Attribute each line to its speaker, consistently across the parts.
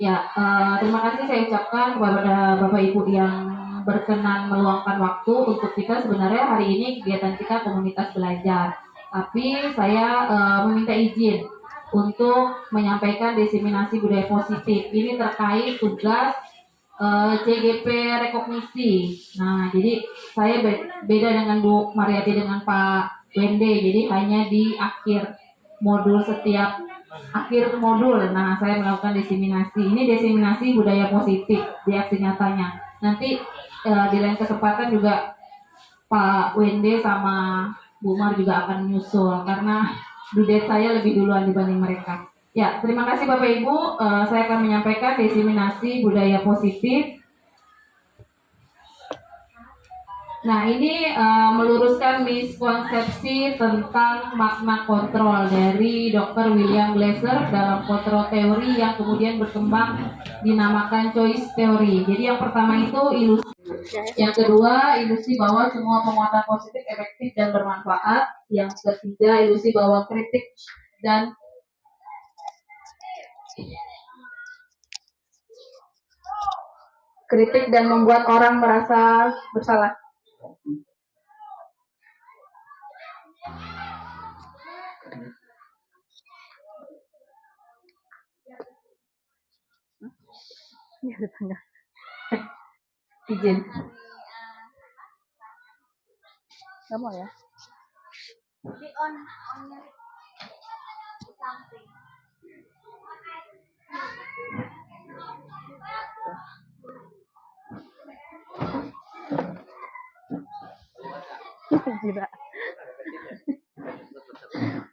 Speaker 1: Ya, terima kasih saya ucapkan kepada Bapak Ibu yang berkenan meluangkan waktu untuk kita. Sebenarnya hari ini kegiatan kita komunitas belajar, tapi saya meminta izin untuk menyampaikan diseminasi budaya positif. Ini terkait tugas CGP rekognisi. Nah, jadi saya beda dengan Bu Mariati dengan Pak Wende, jadi hanya di akhir modul setiap akhir modul. Nah, saya melakukan diseminasi. Ini diseminasi budaya positif di aksi nyatanya. Nanti di lain kesempatan juga Pak Wende sama Bu Mar juga akan menyusul karena dudet saya lebih duluan dibanding mereka. Ya, terima kasih Bapak Ibu. Saya akan menyampaikan diseminasi budaya positif. Nah, ini meluruskan miskonsepsi tentang makna kontrol dari Dr. William Glasser dalam kontrol teori yang kemudian berkembang dinamakan choice teori. Jadi yang pertama itu ilusi. Yang kedua, ilusi bahwa semua penguatan positif efektif dan bermanfaat. Yang ketiga, ilusi bahwa kritik dan membuat orang merasa bersalah. Izin. Kamu ya? Di on samping.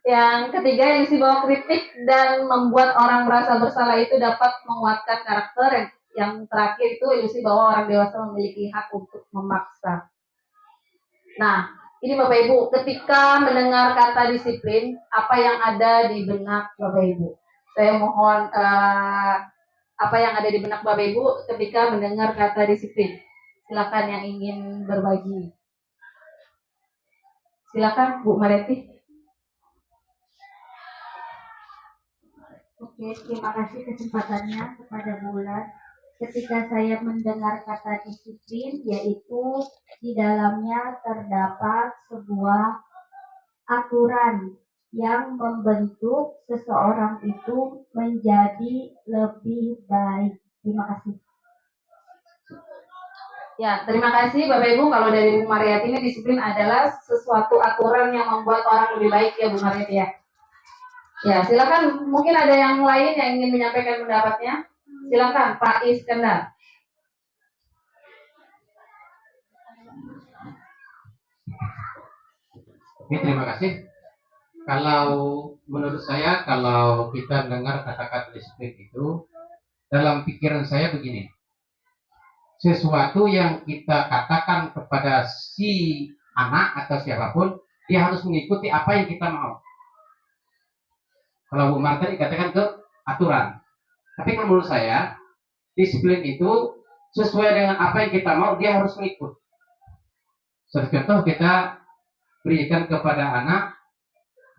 Speaker 1: Yang ketiga, ilusi bahwa kritik dan membuat orang merasa bersalah itu dapat menguatkan karakter. Yang terakhir itu ilusi bahwa orang dewasa memiliki hak untuk memaksa. Nah, ini Bapak Ibu, ketika mendengar kata disiplin, apa yang ada di benak Bapak Ibu? Saya mohon apa yang ada di benak Bapak Ibu ketika mendengar kata disiplin. Silakan yang ingin berbagi. Silakan Bu Mareti.
Speaker 2: Oke, terima kasih kesempatannya kepada Bulan. Ketika saya mendengar kata disiplin, yaitu di dalamnya terdapat sebuah aturan yang membentuk seseorang itu menjadi lebih baik. Terima kasih.
Speaker 1: Ya, terima kasih Bapak Ibu. Kalau dari Bu Mariati ini disiplin adalah sesuatu aturan yang membuat orang lebih baik ya Bu Mariati ya. Ya, silakan. Mungkin ada yang lain yang ingin menyampaikan pendapatnya. Silakan Pak Iskandar.
Speaker 3: Oke, terima kasih. Kalau menurut saya, kalau kita dengar kata-kata disiplin itu, dalam pikiran saya begini, sesuatu yang kita katakan kepada si anak atau siapapun, dia harus mengikuti apa yang kita mau. Kalau Bu Marta dikatakan ke aturan. Tapi menurut saya, disiplin itu sesuai dengan apa yang kita mau, dia harus mengikut. Contoh kita berikan kepada anak,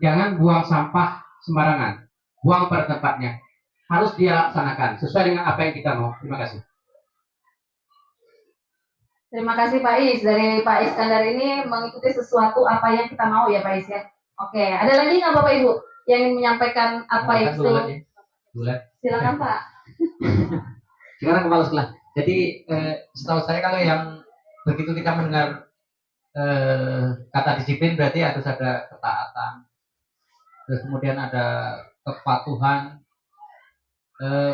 Speaker 3: jangan buang sampah sembarangan, buang pada tempatnya. Harus dia laksanakan sesuai dengan apa yang kita mau. Terima kasih.
Speaker 1: Terima kasih Pak Is. Dari Pak Iskandar ini mengikuti sesuatu apa yang kita mau ya Pak Is ya. Oke, ada lagi nggak Bapak Ibu yang ingin menyampaikan apa itu? Silakan Pak.
Speaker 4: Sekarang kepala sekolah. Jadi setahu saya kalau yang begitu kita mendengar kata disiplin berarti harus ada ketaatan, terus kemudian ada kepatuhan,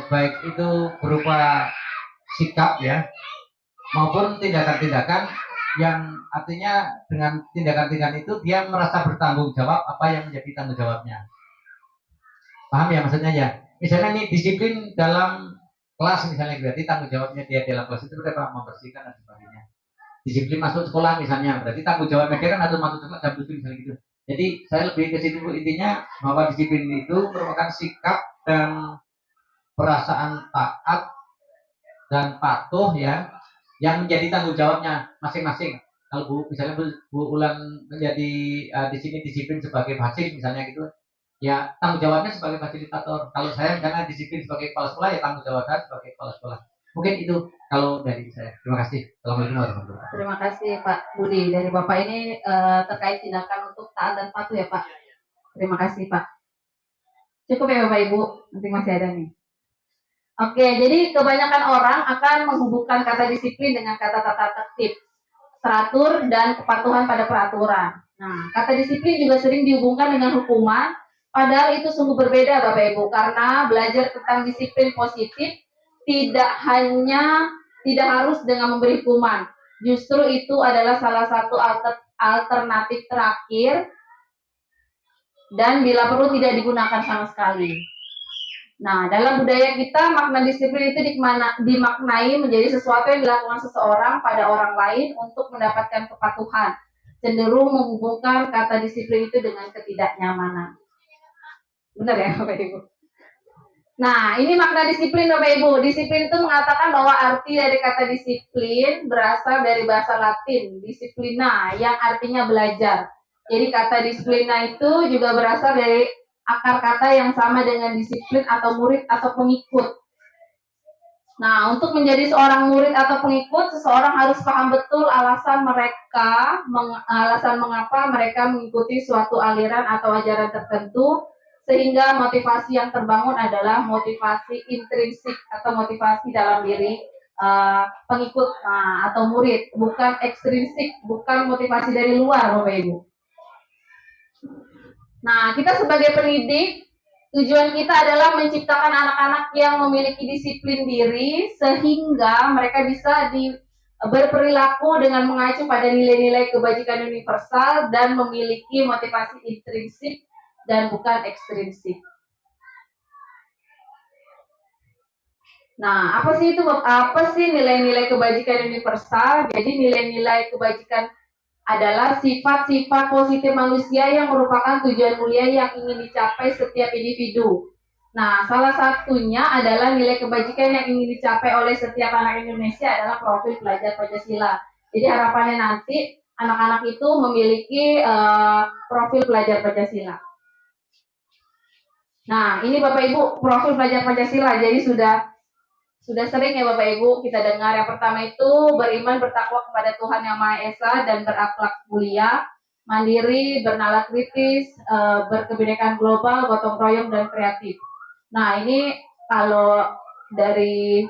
Speaker 4: baik itu berupa sikap ya, maupun tindakan-tindakan yang artinya dengan tindakan-tindakan itu dia merasa bertanggung jawab apa yang menjadi tanggung jawabnya. Paham ya maksudnya ya? Misalnya ini disiplin dalam kelas misalnya, berarti tanggung jawabnya dia dalam kelas itu adalah membersihkan dan sebagainya. Disiplin masuk sekolah misalnya, berarti tanggung jawabnya dia kan harus masuk sekolah jam 7 misalnya gitu. Jadi saya lebih ke situ intinya bahwa disiplin itu merupakan sikap dan perasaan taat dan patuh ya, yang menjadi tanggung jawabnya masing-masing. Kalau misalnya Bu Ulan menjadi di sini disiplin sebagai basis misalnya gitu, ya tanggung jawabnya sebagai fasilitator. Kalau saya misalnya disiplin sebagai kepala sekolah, ya tanggung jawab saya sebagai kepala sekolah. Mungkin itu kalau dari saya. Terima kasih. Assalamualaikum warahmatullahi wabarakatuh.
Speaker 1: Terima kasih Pak Budi dari Bapak ini terkait tindakan untuk taat dan patuh ya Pak. Terima kasih Pak. Cukup ya Bapak Ibu, nanti masih ada nih. Oke, jadi kebanyakan orang akan menghubungkan kata disiplin dengan kata tata tertib, teratur, dan kepatuhan pada peraturan. Nah, kata disiplin juga sering dihubungkan dengan hukuman, padahal itu sungguh berbeda Bapak Ibu, karena belajar tentang disiplin positif tidak harus dengan memberi hukuman. Justru itu adalah salah satu alternatif terakhir dan bila perlu tidak digunakan sama sekali. Nah, dalam budaya kita, makna disiplin itu dimaknai menjadi sesuatu yang dilakukan seseorang pada orang lain untuk mendapatkan kepatuhan. Cenderung menghubungkan kata disiplin itu dengan ketidaknyamanan. Benar ya, Bapak Ibu? Nah, ini makna disiplin, Bapak Ibu. Disiplin itu mengatakan bahwa arti dari kata disiplin berasal dari bahasa Latin, disiplina, yang artinya belajar. Jadi kata disiplina itu juga berasal dari akar kata yang sama dengan disiplin atau murid atau pengikut. Nah, untuk menjadi seorang murid atau pengikut, seseorang harus paham betul alasan mengapa mereka mengikuti suatu aliran atau ajaran tertentu, sehingga motivasi yang terbangun adalah motivasi intrinsik atau motivasi dalam diri pengikut atau murid, bukan ekstrinsik, bukan motivasi dari luar, Bapak Ibu. Nah, kita sebagai pendidik, tujuan kita adalah menciptakan anak-anak yang memiliki disiplin diri sehingga mereka bisa berperilaku dengan mengacu pada nilai-nilai kebajikan universal dan memiliki motivasi intrinsik dan bukan ekstrinsik. Nah, apa sih nilai-nilai kebajikan universal? Jadi nilai-nilai kebajikan adalah sifat-sifat positif manusia yang merupakan tujuan mulia yang ingin dicapai setiap individu. Nah, salah satunya adalah nilai kebajikan yang ingin dicapai oleh setiap anak Indonesia adalah profil pelajar Pancasila. Jadi harapannya nanti anak-anak itu memiliki profil pelajar Pancasila. Nah, ini Bapak Ibu profil pelajar Pancasila. Jadi sudah sering ya Bapak Ibu kita dengar. Yang pertama itu beriman bertakwa kepada Tuhan Yang Maha Esa dan berakhlak mulia, mandiri, bernalar kritis, berkebinekaan global, gotong royong dan kreatif. Nah, ini kalau dari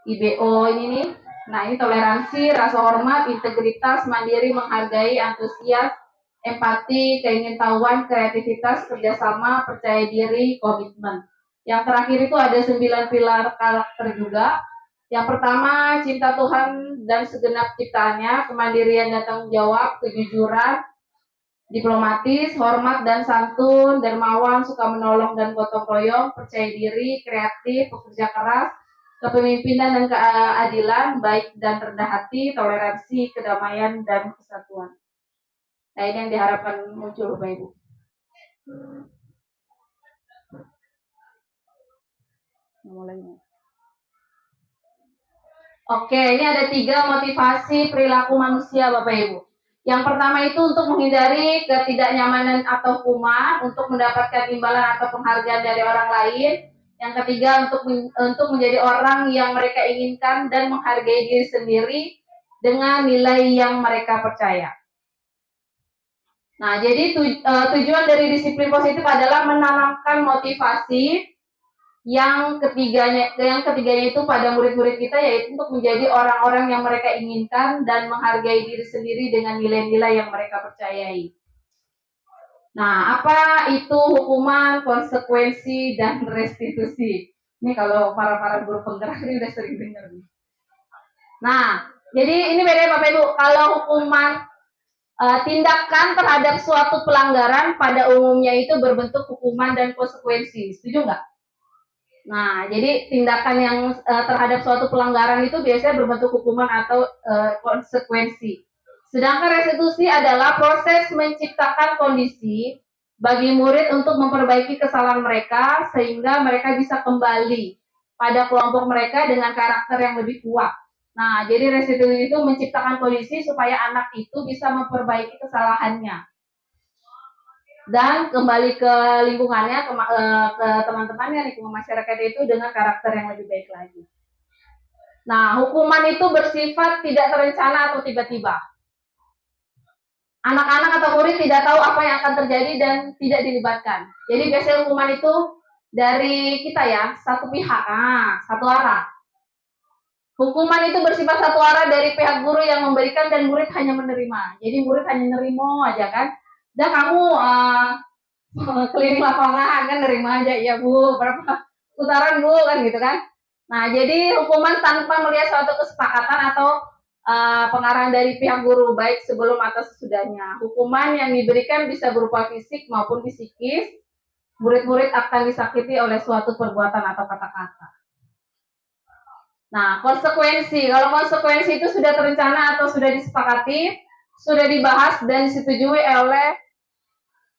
Speaker 1: IBO ini nih. Nah, ini toleransi, rasa hormat, integritas, mandiri, menghargai, antusias, empati, keingintahuan, kreativitas, kerjasama, percaya diri, komitmen. Yang terakhir itu ada 9 pilar karakter juga. Yang pertama, cinta Tuhan dan segenap ciptaannya, kemandirian dan tanggung jawab, kejujuran, diplomatis, hormat dan santun, dermawan, suka menolong dan gotong royong, percaya diri, kreatif, pekerja keras, kepemimpinan dan keadilan, baik dan rendah hati, toleransi, kedamaian, dan kesatuan. Nah, ini yang diharapkan muncul, Bapak Ibu. Oke, ini ada 3 motivasi perilaku manusia, Bapak Ibu. Yang pertama itu untuk menghindari ketidaknyamanan atau hukuman, untuk mendapatkan imbalan atau penghargaan dari orang lain. Yang ketiga untuk menjadi orang yang mereka inginkan dan menghargai diri sendiri dengan nilai yang mereka percaya. Nah, jadi tujuan dari disiplin positif adalah menanamkan motivasi yang ketiganya itu pada murid-murid kita, yaitu untuk menjadi orang-orang yang mereka inginkan dan menghargai diri sendiri dengan nilai-nilai yang mereka percayai. Nah, apa itu hukuman, konsekuensi, dan restitusi? Ini kalau para guru penggerak ini udah sering dengar. Nah, jadi ini beda Bapak Ibu. Kalau hukuman tindakan terhadap suatu pelanggaran pada umumnya itu berbentuk hukuman dan konsekuensi. Setuju nggak? Nah, jadi tindakan yang terhadap suatu pelanggaran itu biasanya berbentuk hukuman atau konsekuensi. Sedangkan restitusi adalah proses menciptakan kondisi bagi murid untuk memperbaiki kesalahan mereka sehingga mereka bisa kembali pada kelompok mereka dengan karakter yang lebih kuat. Nah, jadi restitusi itu menciptakan kondisi supaya anak itu bisa memperbaiki kesalahannya.
Speaker 2: dan kembali ke lingkungannya, ke teman-temannya, lingkungan masyarakat itu dengan karakter yang lebih baik lagi. Nah, hukuman itu bersifat tidak terencana atau tiba-tiba. Anak-anak atau murid tidak tahu apa yang akan terjadi dan tidak dilibatkan. Jadi biasanya hukuman itu dari kita ya, satu pihak, satu arah. Hukuman itu bersifat satu arah dari pihak guru yang memberikan dan murid hanya menerima. Jadi murid hanya nerimo aja kan. Dan kamu keliling lapangan kan nerima aja, ya Bu, berapa putaran Bu kan gitu kan. Nah, jadi hukuman tanpa melihat suatu kesepakatan atau pengarahan dari pihak guru baik sebelum atau sesudahnya. Hukuman yang diberikan bisa berupa fisik maupun psikis. Murid-murid akan disakiti oleh suatu perbuatan atau kata-kata. Nah, konsekuensi. Kalau konsekuensi itu sudah terencana atau sudah disepakati, sudah dibahas dan disetujui oleh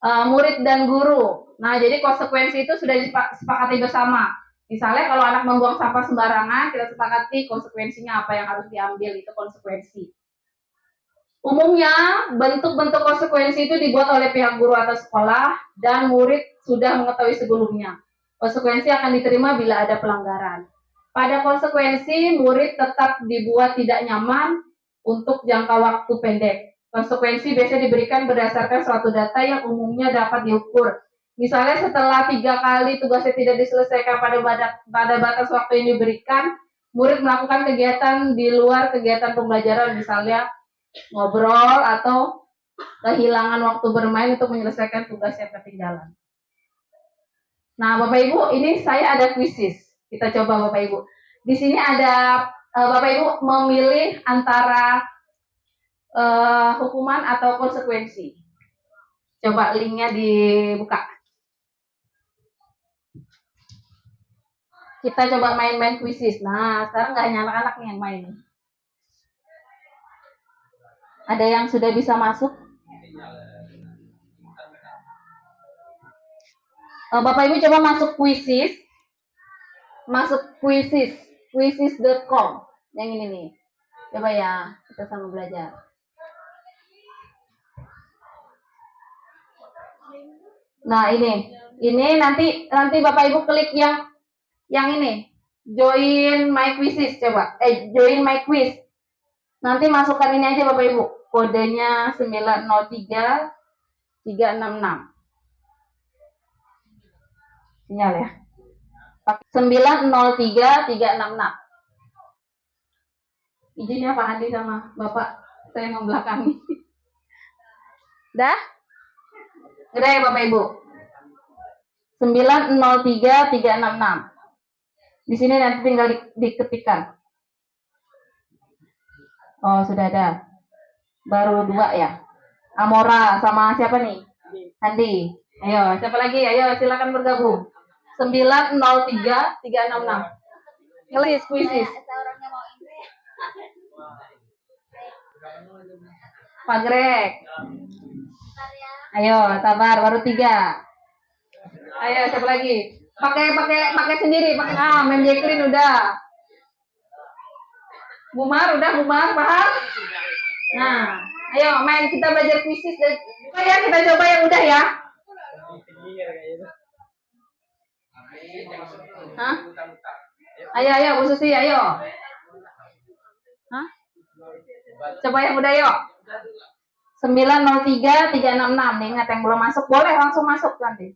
Speaker 2: murid dan guru. Nah, jadi konsekuensi itu sudah disepakati bersama. Misalnya kalau anak membuang sampah sembarangan, kita sepakati konsekuensinya apa yang harus diambil, itu konsekuensi. Umumnya, bentuk-bentuk konsekuensi itu dibuat oleh pihak guru atau sekolah dan murid sudah mengetahui sebelumnya. Konsekuensi akan diterima bila ada pelanggaran. Pada konsekuensi, murid tetap dibuat tidak nyaman untuk jangka waktu pendek. Konsekuensi biasanya diberikan berdasarkan suatu data yang umumnya dapat diukur. Misalnya setelah 3 kali tugasnya tidak diselesaikan pada batas waktu yang diberikan, murid melakukan kegiatan di luar kegiatan pembelajaran, misalnya ngobrol atau kehilangan waktu bermain untuk menyelesaikan tugas yang ketinggalan. Nah, Bapak Ibu, ini saya ada kuisis. Kita coba Bapak Ibu. Di sini ada Bapak Ibu memilih antara hukuman atau konsekuensi. Coba linknya dibuka. Kita coba main-main kuisis. Nah, sekarang nggak hanya anak-anak nih yang main. Ada yang sudah bisa masuk? Bapak Ibu coba masuk kuisis. Masuk kuisis.com. Yang ini nih. Coba ya, kita sama belajar. Nah, ini nanti Bapak Ibu klik yang ini. Join my quizzes coba. Join my quiz. Nanti masukkan ini aja Bapak Ibu. Kodenya 903 366. Sinyal ya. 903 366. Izinnya Pak Andi sama Bapak, saya membelakangi. Dah? Udah ya Bapak Ibu. 903 366. Di sini nanti tinggal diketikkan. Oh, sudah ada. Baru 2 ya. Amora sama siapa nih? Andi. Ayo, siapa lagi? Ayo, silakan bergabung. 903 366. Ngelis kuisis. Pak Greg. Ayo, sabar, baru 3. Ayo, siapa lagi? Pakai sendiri, Mem Jacqueline udah. Bumar, paham? Nah, ayo main, kita belajar kuisis dan kita coba yang udah ya. Hah? Ayo, Bu Susi, ayo. Hah? Coba yang udah yuk. 903 366 nih, ingat yang belum masuk boleh langsung masuk nanti.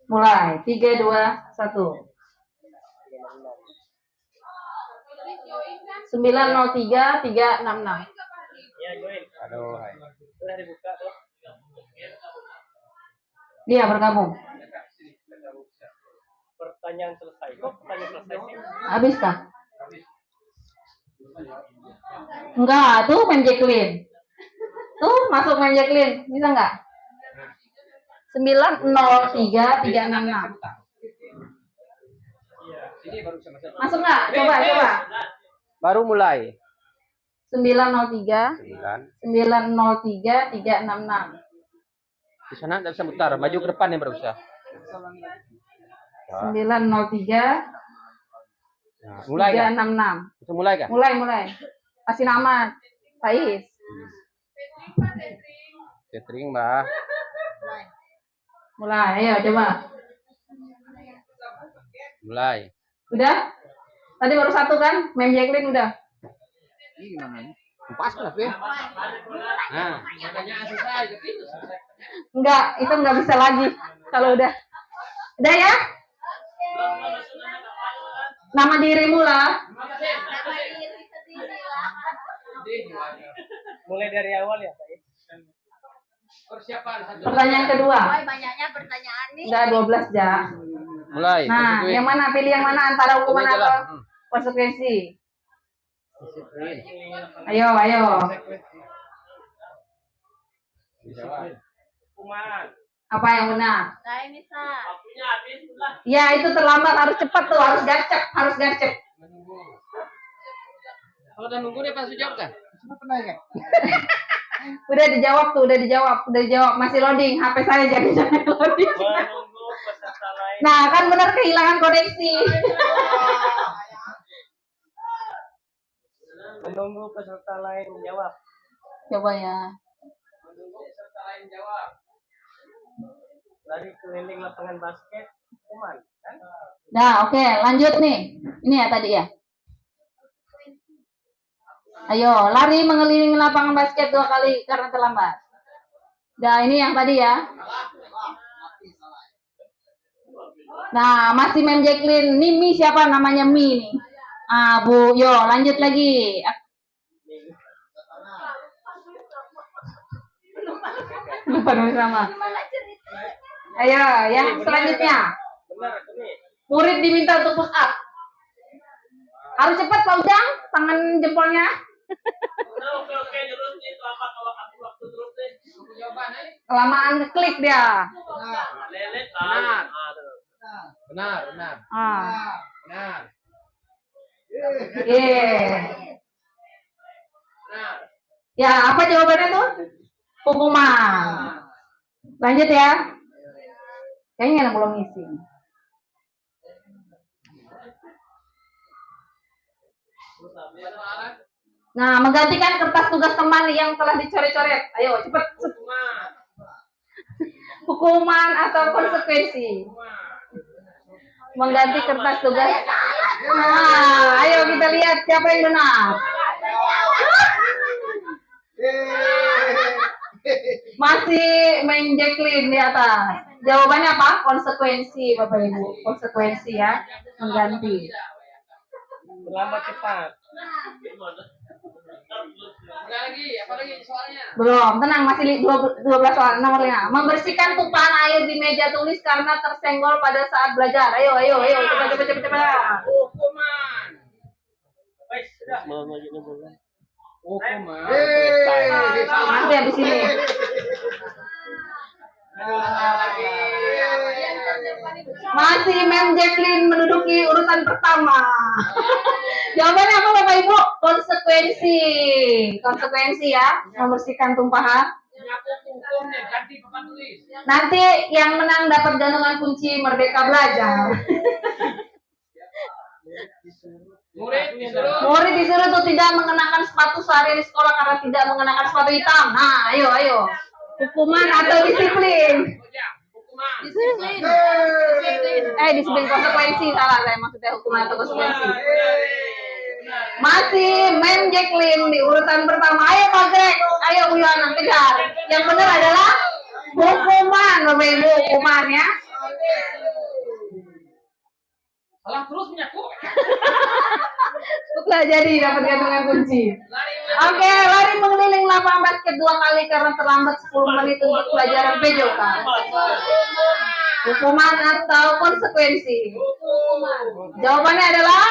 Speaker 2: Mulai 3 2 1. 903 366.
Speaker 5: Aduh, hai. Sudah dibuka tuh.
Speaker 2: Dia bergabung.
Speaker 5: Pertanyaan selesai. Kok pertanyaan selesai sih?
Speaker 2: Habis kah? Enggak, tuh Mem Jacqueline. Tuh masuk Mem Jacqueline, bisa enggak? 903 366. Masuk enggak? Coba.
Speaker 5: Baru mulai.
Speaker 2: 903 366.
Speaker 5: Di sana nggak bisa mutar, maju ke depan yang berusaha.
Speaker 2: 903
Speaker 5: Nah, mulai kan?
Speaker 2: 366.
Speaker 5: Bisa mulai kan?
Speaker 2: Mulai. Kasih nama Thais.
Speaker 5: Catering, Mbak.
Speaker 2: Mulai, ayo coba.
Speaker 5: Mulai.
Speaker 2: Udah? Tadi baru satu kan? Mem Jacqueline udah.
Speaker 5: Pas lah, Fe. Nah,
Speaker 2: Enggak, itu enggak bisa lagi kalau udah. Udah ya? Nama dirimu lah.
Speaker 5: mulai dari awal ya, Pak.
Speaker 2: Pertanyaan kedua.
Speaker 6: Banyaknya pertanyaan nih.
Speaker 2: Udah 12 ya.
Speaker 5: Mulai.
Speaker 2: Nah, yang mana? Pilih yang mana antara hukuman
Speaker 5: Ini aja lah.
Speaker 2: atau konsekuensi? Ayo, ayo. Apa yang benar?
Speaker 6: Saya bisa.
Speaker 2: Ya, itu terlambat, harus cepat tuh, harus garcep, harus garcep.
Speaker 5: Kalau udah nunggu deh, Pak Sujab kan?
Speaker 2: Udah dijawab tuh, udah dijawab. Masih loading, HP saya jadi jangan loading. Nah, kan benar kehilangan koneksi.
Speaker 5: Menunggu peserta lain menjawab.
Speaker 2: Coba ya.
Speaker 5: Menunggu peserta lain jawab. Lari keliling lapangan basket, hukuman, kan?
Speaker 2: Nah, oke, lanjut nih. Ini ya tadi ya. Ayo, lari mengelilingi lapangan basket 2 kali karena terlambat. Nah, ini yang tadi ya. Nah, masih Mem Jacqueline. Nih Mi siapa namanya Mi nih? Ah, Bu. Yo, lanjut lagi. Belum sama. Ayo, yang selanjutnya. Murid diminta untuk push up. Harus cepat Pak Ujang, tangan jempolnya. Kelamaan klik dia.
Speaker 3: Benar.
Speaker 2: Ah.
Speaker 3: Benar.
Speaker 2: Ya, apa jawabannya tuh? Hukuman. Lanjut ya. Kayaknya belum ngisi. Nah, menggantikan kertas tugas teman yang telah dicoret-coret. Ayo, cepet. Hukuman atau konsekuensi? Mengganti kertas tugas. Nah, ayo kita lihat siapa yang benar. Masih Mem Jacqueline di atas. Jawabannya apa? Konsekuensi, Bapak Ibu. Konsekuensi ya, mengganti.
Speaker 5: Terlambat cepat.
Speaker 2: Belum, tenang, masih 12 soal. Nomor 5. Membersihkan tumpahan air di meja tulis karena tersenggol pada saat belajar. Ayo, cepat.
Speaker 3: Hukuman.
Speaker 5: Baik, sudah. Mau ini bulan.
Speaker 3: Hukuman.
Speaker 2: Nanti habis ini. Masih Mem Jacqueline menduduki urutan pertama. Jawabannya apa Bapak Ibu? Konsekuensi ya, membersihkan tumpahan. Nanti yang menang dapat gantungan kunci Merdeka Belajar. Murid disuruh tuh tidak mengenakan sepatu sehari di sekolah karena tidak mengenakan sepatu hitam. Nah, ayo. Hukuman atau disiplin? Disiplin. Disiplin konsekuensi, salah saya maksudnya hukuman atau konsekuensi. Masih Mem Jacqueline di urutan pertama. Ayo Pak Greg, ayo Bu Yohana kejar. Yang benar adalah hukuman, Bapak Ibu, hukuman ya.
Speaker 3: Salah terus menyaku.
Speaker 2: Nggak jadi dapat gantungan kunci. Oke, lari mengeliling lapangan basket 2 kali karena terlambat 10 menit untuk pelajaran PJOK. Hukuman atau konsekuensi? Jawabannya adalah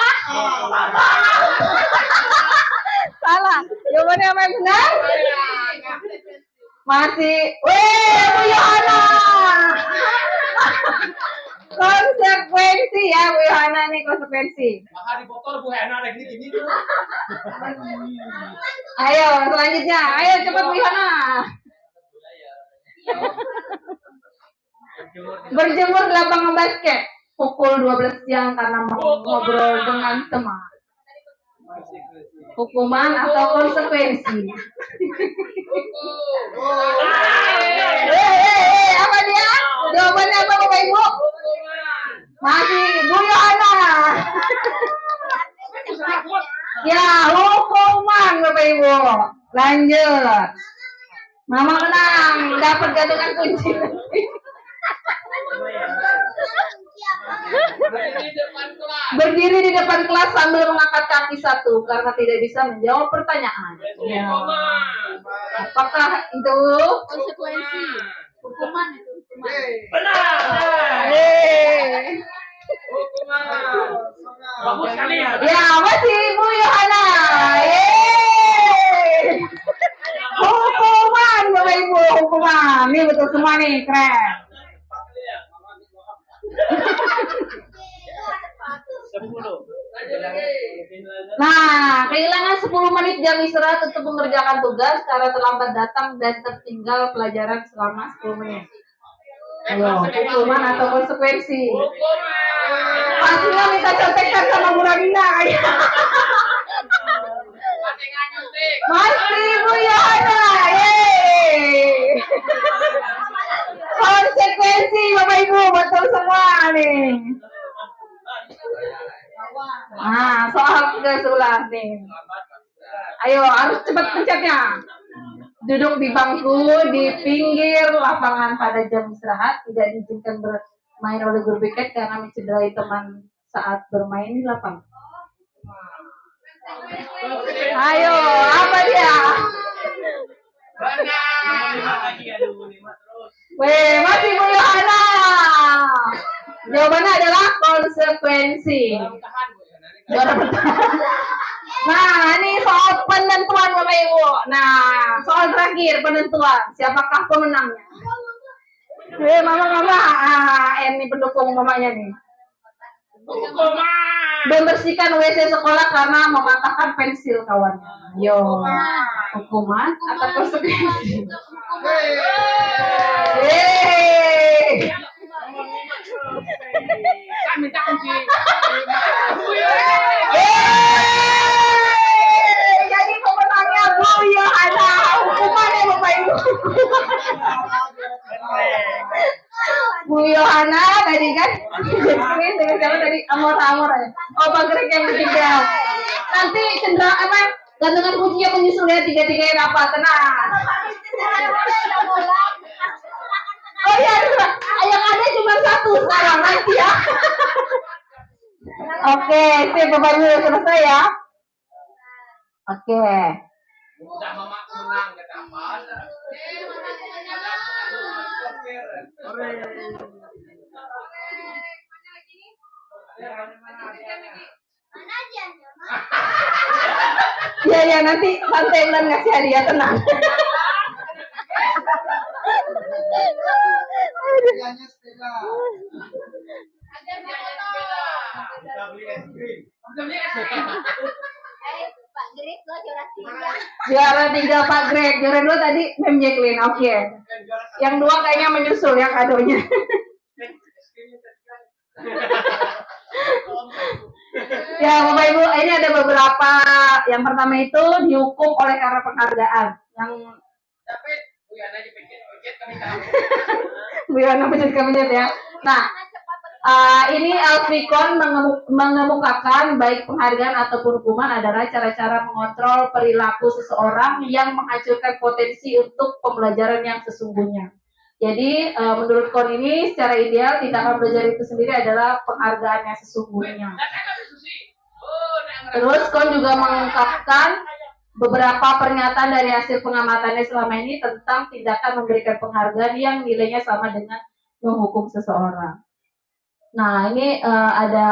Speaker 2: salah. Jawabannya apa yang benar? Masih, Bu Yohana. Konsekuensi ya Bu Yohana nih, konsekuensi.
Speaker 3: Maka di botol Bu Hana ada gini tuh.
Speaker 2: Ayo selanjutnya, ayo cepat Bu Yohana. Berjemur di lapangan basket pukul 12 siang karena ngobrol dengan teman. hukuman atau konsekuensi? Apa dia? Jawabannya apa Bapak Ibu? Masih Bu Yohana. Ya, hukuman Bapak Ibu. Lanjut. Mama menang, dapat gantungan kunci. Berdiri di depan kelas sambil mengangkat kaki satu karena tidak bisa menjawab pertanyaan. Ya. Apakah itu
Speaker 6: Konsekuensi. Hukuman itu hukuman.
Speaker 5: Bagus sekali ya.
Speaker 2: Ya, masih Ibu Yohana. Hukuman Bapak Ibu, hukuman. Ini betul semua nih, keren.
Speaker 5: 10.
Speaker 2: Nah, kehilangan 10 menit jam istirahat untuk mengerjakan tugas karena terlambat datang dan tertinggal pelajaran selama 10 menit. Ayo, hukuman atau konsekuensi? Pastinya minta contekan sama Bu Radina kayak. Masih Bu Yohana, yeay. Konsekuensi Bapak Ibu, betul semua nih. Nah, soal ke-11 nih. Ayo, harus cepat pencetnya. Duduk di bangku di pinggir lapangan pada jam istirahat, tidak diizinkan bermain oleh guru piket karena mencederai teman saat bermain di lapangan. Ayo, apa dia? Weh, masih Bu Yohana. Jawabannya adalah konsekuensi. Juara bertahan. Nah, ini soal penentuan Bapak Ibu. Nah, soal terakhir penentuan. Siapakah pemenangnya? Mama. Ini pendukung mamanya nih. Membersihkan WC sekolah karena mematahkan pensil kawannya. Yo, hukuman atau konsekuensi?
Speaker 5: Minta kunci.
Speaker 2: Jadi pemenangnya Bu Yohana. Hukumannya Bapak Ibu. Bu Yohana tadi kan dengan siapa tadi amor-amor ya. Oh Pak yang ketiga. Nanti cendera apa? Gantungan kuncinya menyusul ya tiga-tiganya apa? Tenang. Oh iya, yang ada cuma satu sekarang nanti ya. Oke, sip Bapak Ibu selesai ya. Oke.
Speaker 5: Udah mama menang kata apa?
Speaker 2: Ya nanti santai dan ngasih hadiah tenang.
Speaker 6: Pak Grit lo juara 3.
Speaker 2: Juara 3 Pak Greg, juara 2 tadi Mem Jacqueline. Oke. Yang 2 kayaknya menyusul ya kadonya. Ya Bapak Ibu, ini ada beberapa. Yang pertama itu dihukum oleh karena penghargaan. Yang
Speaker 5: Bu Yana dipikir-pikir kami tahu.
Speaker 2: Bu Yana pencet ya. Nah, ini Alfikon mengemukakan baik penghargaan ataupun hukuman adalah cara-cara mengontrol perilaku seseorang yang menghancurkan potensi untuk pembelajaran yang sesungguhnya. Jadi menurut Kon ini secara ideal tindakan belajar itu sendiri adalah penghargaan yang sesungguhnya. Terus Kon juga mengungkapkan beberapa pernyataan dari hasil pengamatannya selama ini tentang tindakan memberikan penghargaan yang nilainya sama dengan menghukum seseorang. Nah, ini ada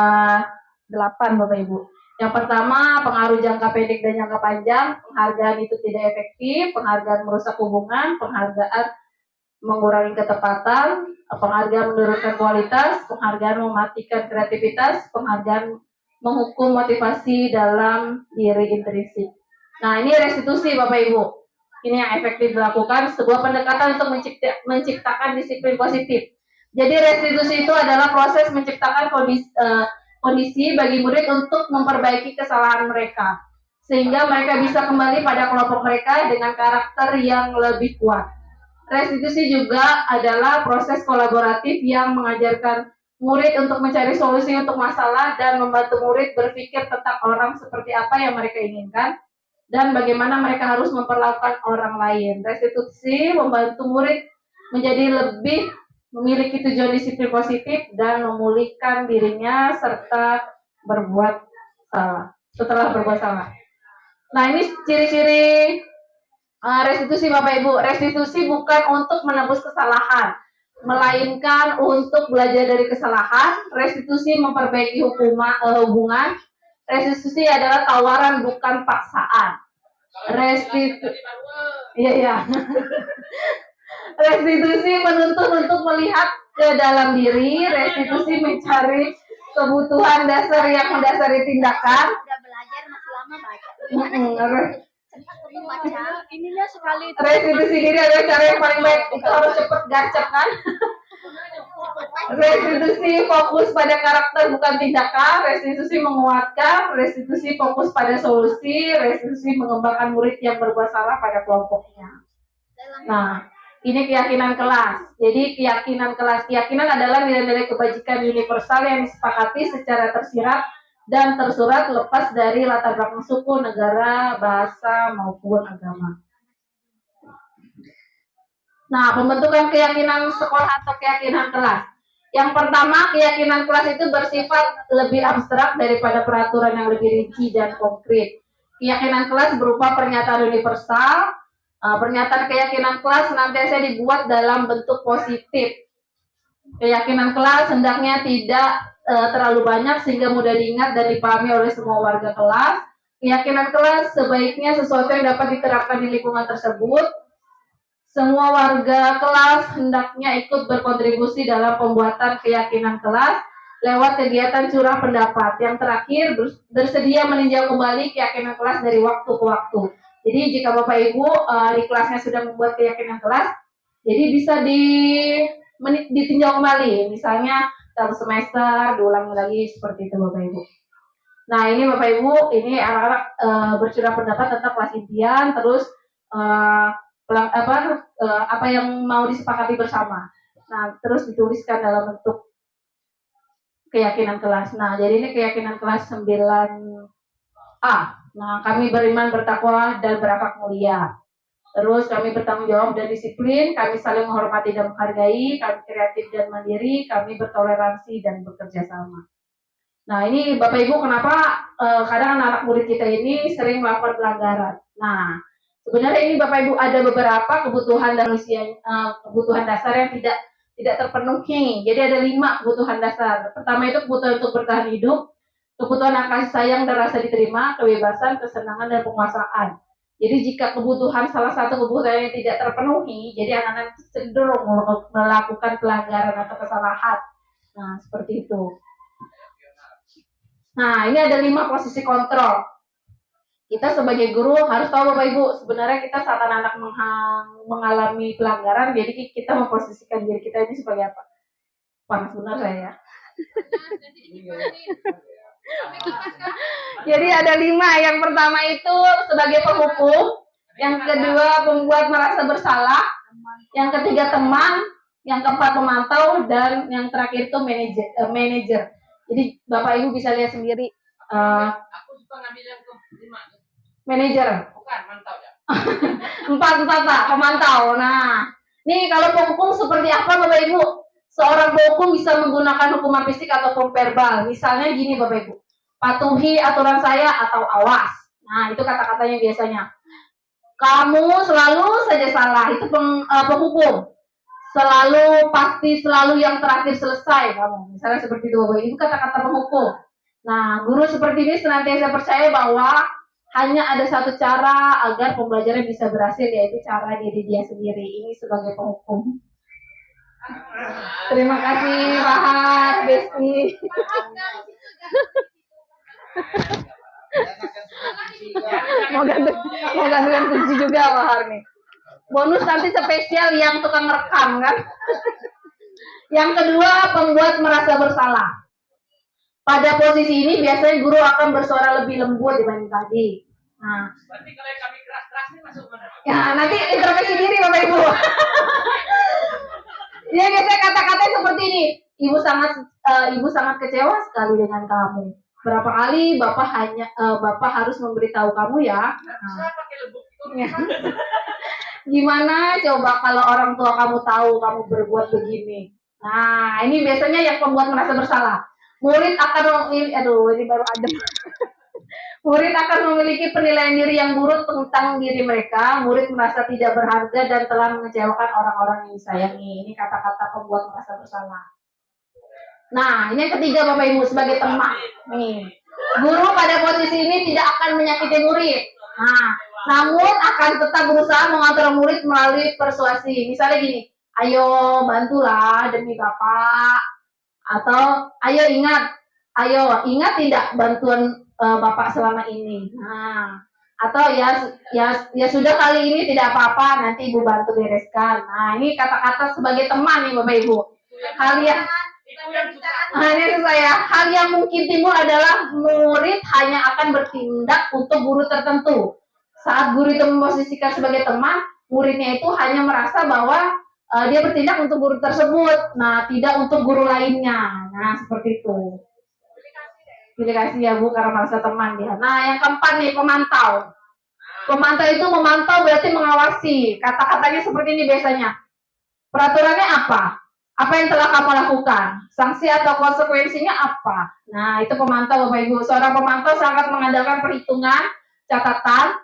Speaker 2: 8 Bapak Ibu. Yang pertama, pengaruh jangka pendek dan jangka panjang. Penghargaan itu tidak efektif, penghargaan merusak hubungan, penghargaan mengurangi ketepatan, penghargaan menurunkan kualitas, penghargaan mematikan kreativitas, penghargaan menghukum motivasi dalam diri intrinsik. Nah, ini restitusi Bapak Ibu. Ini yang efektif dilakukan, sebuah pendekatan untuk menciptakan disiplin positif. Jadi restitusi itu adalah proses menciptakan kondisi bagi murid untuk memperbaiki kesalahan mereka. sehingga mereka bisa kembali pada kelompok mereka dengan karakter yang lebih kuat. Restitusi juga adalah proses kolaboratif yang mengajarkan murid untuk mencari solusi untuk masalah dan membantu murid berpikir tentang orang seperti apa yang mereka inginkan dan bagaimana mereka harus memperlakukan orang lain. Restitusi membantu murid menjadi lebih memiliki tujuan disiplin positif dan memulihkan dirinya serta berbuat salah. Setelah berbuat salah. Nah, ini ciri-ciri restitusi Bapak Ibu. Restitusi bukan untuk menebus kesalahan, melainkan untuk belajar dari kesalahan. Restitusi memperbaiki hubungan. Restitusi adalah tawaran bukan paksaan. Iya. Restitusi menuntut untuk melihat ke dalam diri. Restitusi mencari kebutuhan dasar yang mendasari tindakan.
Speaker 6: Udah belajar masih lama baca. Cepat untuk baca. Ininya sekali.
Speaker 2: Restitusi diri adalah cara yang paling baik. Itu harus cepat garcep kan? Restitusi fokus pada karakter bukan tindakan. Restitusi menguatkan. Restitusi fokus pada solusi. Restitusi mengembangkan murid yang berbuat salah pada kelompoknya. Nah, ini keyakinan kelas. Jadi keyakinan kelas. Keyakinan adalah nilai-nilai kebajikan universal yang disepakati secara tersirat dan tersurat lepas dari latar belakang suku, negara, bahasa, maupun agama. Nah, pembentukan keyakinan sekolah atau keyakinan kelas. Yang pertama, keyakinan kelas itu bersifat lebih abstrak daripada peraturan yang lebih rinci dan konkret. Keyakinan kelas berupa pernyataan universal. Pernyataan keyakinan kelas senantiasa dibuat dalam bentuk positif. Keyakinan kelas hendaknya tidak terlalu banyak sehingga mudah diingat dan dipahami oleh semua warga kelas. Keyakinan kelas sebaiknya sesuatu yang dapat diterapkan di lingkungan tersebut. Semua warga kelas hendaknya ikut berkontribusi dalam pembuatan keyakinan kelas lewat kegiatan curah pendapat. Yang terakhir, bersedia meninjau kembali keyakinan kelas dari waktu ke waktu. Jadi jika Bapak Ibu di kelasnya sudah membuat keyakinan kelas, jadi bisa ditinjau kembali. Misalnya satu semester, diulangi lagi seperti itu Bapak Ibu. Nah ini Bapak Ibu, ini anak-anak bercurah pendapat tentang kelas impian, terus apa yang mau disepakati bersama. Nah terus dituliskan dalam bentuk keyakinan kelas. Nah jadi ini keyakinan kelas 9A. Nah kami beriman, bertakwa, dan berakhlak mulia. Terus kami bertanggung jawab dan disiplin, kami saling menghormati dan menghargai, kami kreatif dan mandiri, kami bertoleransi dan bekerja sama. Nah ini Bapak Ibu kenapa kadang anak-anak murid kita ini sering melakukan pelanggaran. Nah sebenarnya ini Bapak Ibu ada beberapa kebutuhan dasar yang tidak terpenuhi. Jadi ada 5 kebutuhan dasar. Pertama itu kebutuhan untuk bertahan hidup, kebutuhan kasih sayang dan rasa diterima, kebebasan, kesenangan, dan penguasaan. Jadi jika kebutuhan salah satu kebutuhan yang tidak terpenuhi, jadi anak-anak cenderung melakukan pelanggaran atau kesalahan. Nah, seperti itu. Nah, ini ada 5 posisi kontrol. Kita sebagai guru harus tahu Bapak Ibu, sebenarnya kita saat anak-anak mengalami pelanggaran, jadi kita memposisikan diri kita ini sebagai apa? Panas benar saya ya. Jadi ada 5. Yang pertama itu sebagai penghukum, yang kedua pembuat merasa bersalah, yang ketiga teman, yang keempat pemantau, dan yang terakhir itu manajer. Jadi Bapak Ibu bisa lihat sendiri.
Speaker 3: Aku suka ngambil yang ke-5.
Speaker 2: Manajer.
Speaker 3: Bukan, mantau ya.
Speaker 2: 4 Pak, pemantau. Nah, nih kalau penghukum seperti apa Bapak Ibu? Seorang penghukum bisa menggunakan hukuman fisik ataupun verbal. Misalnya gini Bapak Ibu, patuhi aturan saya atau awas. Nah itu kata-katanya biasanya. Kamu selalu saja salah, itu penghukum. Selalu yang terakhir selesai kamu. Misalnya seperti itu Bapak Ibu, itu kata-kata penghukum. Nah guru seperti ini senantiasa percaya bahwa hanya ada satu cara agar pembelajaran bisa berhasil, yaitu cara diri dia sendiri. Ini sebagai penghukum. Terima kasih Rahat, Besti. Mau gantungan kunci juga Wahar nih. Bonus nanti spesial yang tukang rekam kan. Yang kedua, pembuat merasa bersalah. Pada posisi ini biasanya guru akan bersuara lebih lembut dibanding tadi. Nah,
Speaker 5: Berarti kalau yang kami keras-keras ini masuk mana?
Speaker 2: ya nanti introspeksi diri Bapak Ibu. Ya biasanya kata-katanya seperti ini. Ibu sangat kecewa sekali dengan kamu. Berapa kali Bapak harus memberitahu kamu ya.
Speaker 5: Saya pakai lembut itu.
Speaker 2: Ya. Gimana coba kalau orang tua kamu tahu kamu berbuat begini? Nah, ini biasanya yang pembuat merasa bersalah. Murid akan ini baru adem. Murid akan memiliki penilaian diri yang buruk tentang diri mereka. Murid merasa tidak berharga dan telah mengecewakan orang-orang yang disayangi. Ini kata-kata pembuat merasa bersalah. Nah, ini yang ketiga Bapak Ibu sebagai teman. Nih, guru pada posisi ini tidak akan menyakiti murid. Nah, namun akan tetap berusaha mengatur murid melalui persuasi. Misalnya gini, ayo bantulah demi Bapak. Atau ayo ingat tidak bantuan Bapak selama ini. Nah, atau ya sudah kali ini tidak apa-apa, nanti Ibu bantu bereskan. Nah, ini kata-kata sebagai teman nih Bapak Ibu. Hal yang hal yang mungkin timbul adalah murid hanya akan bertindak untuk guru tertentu. Saat guru itu memposisikan sebagai teman, muridnya itu hanya merasa bahwa dia bertindak untuk guru tersebut, nah tidak untuk guru lainnya. Nah seperti itu. Pilih kasih ya Bu karena merasa teman dia. Nah yang keempat nih pemantau. Pemantau itu memantau berarti mengawasi. Kata-katanya seperti ini biasanya. Peraturannya apa? Apa yang telah kamu lakukan? Sanksi atau konsekuensinya apa? Nah itu pemantau Bapak Ibu. Seorang pemantau sangat mengandalkan perhitungan, catatan,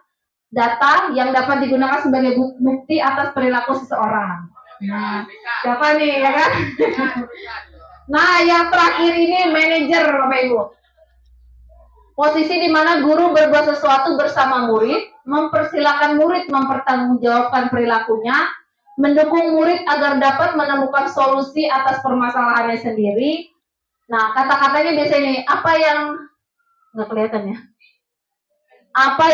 Speaker 2: data yang dapat digunakan sebagai bukti atas perilaku seseorang. Nah, siapa nih ya kan? Nah, yang terakhir ini manajer Bapak Ibu. Posisi di mana guru berbuat sesuatu bersama murid, mempersilahkan murid mempertanggungjawabkan perilakunya, mendukung murid agar dapat menemukan solusi atas permasalahannya sendiri. Nah, kata-katanya biasanya ini, apa yang nggak kelihatan ya? Apa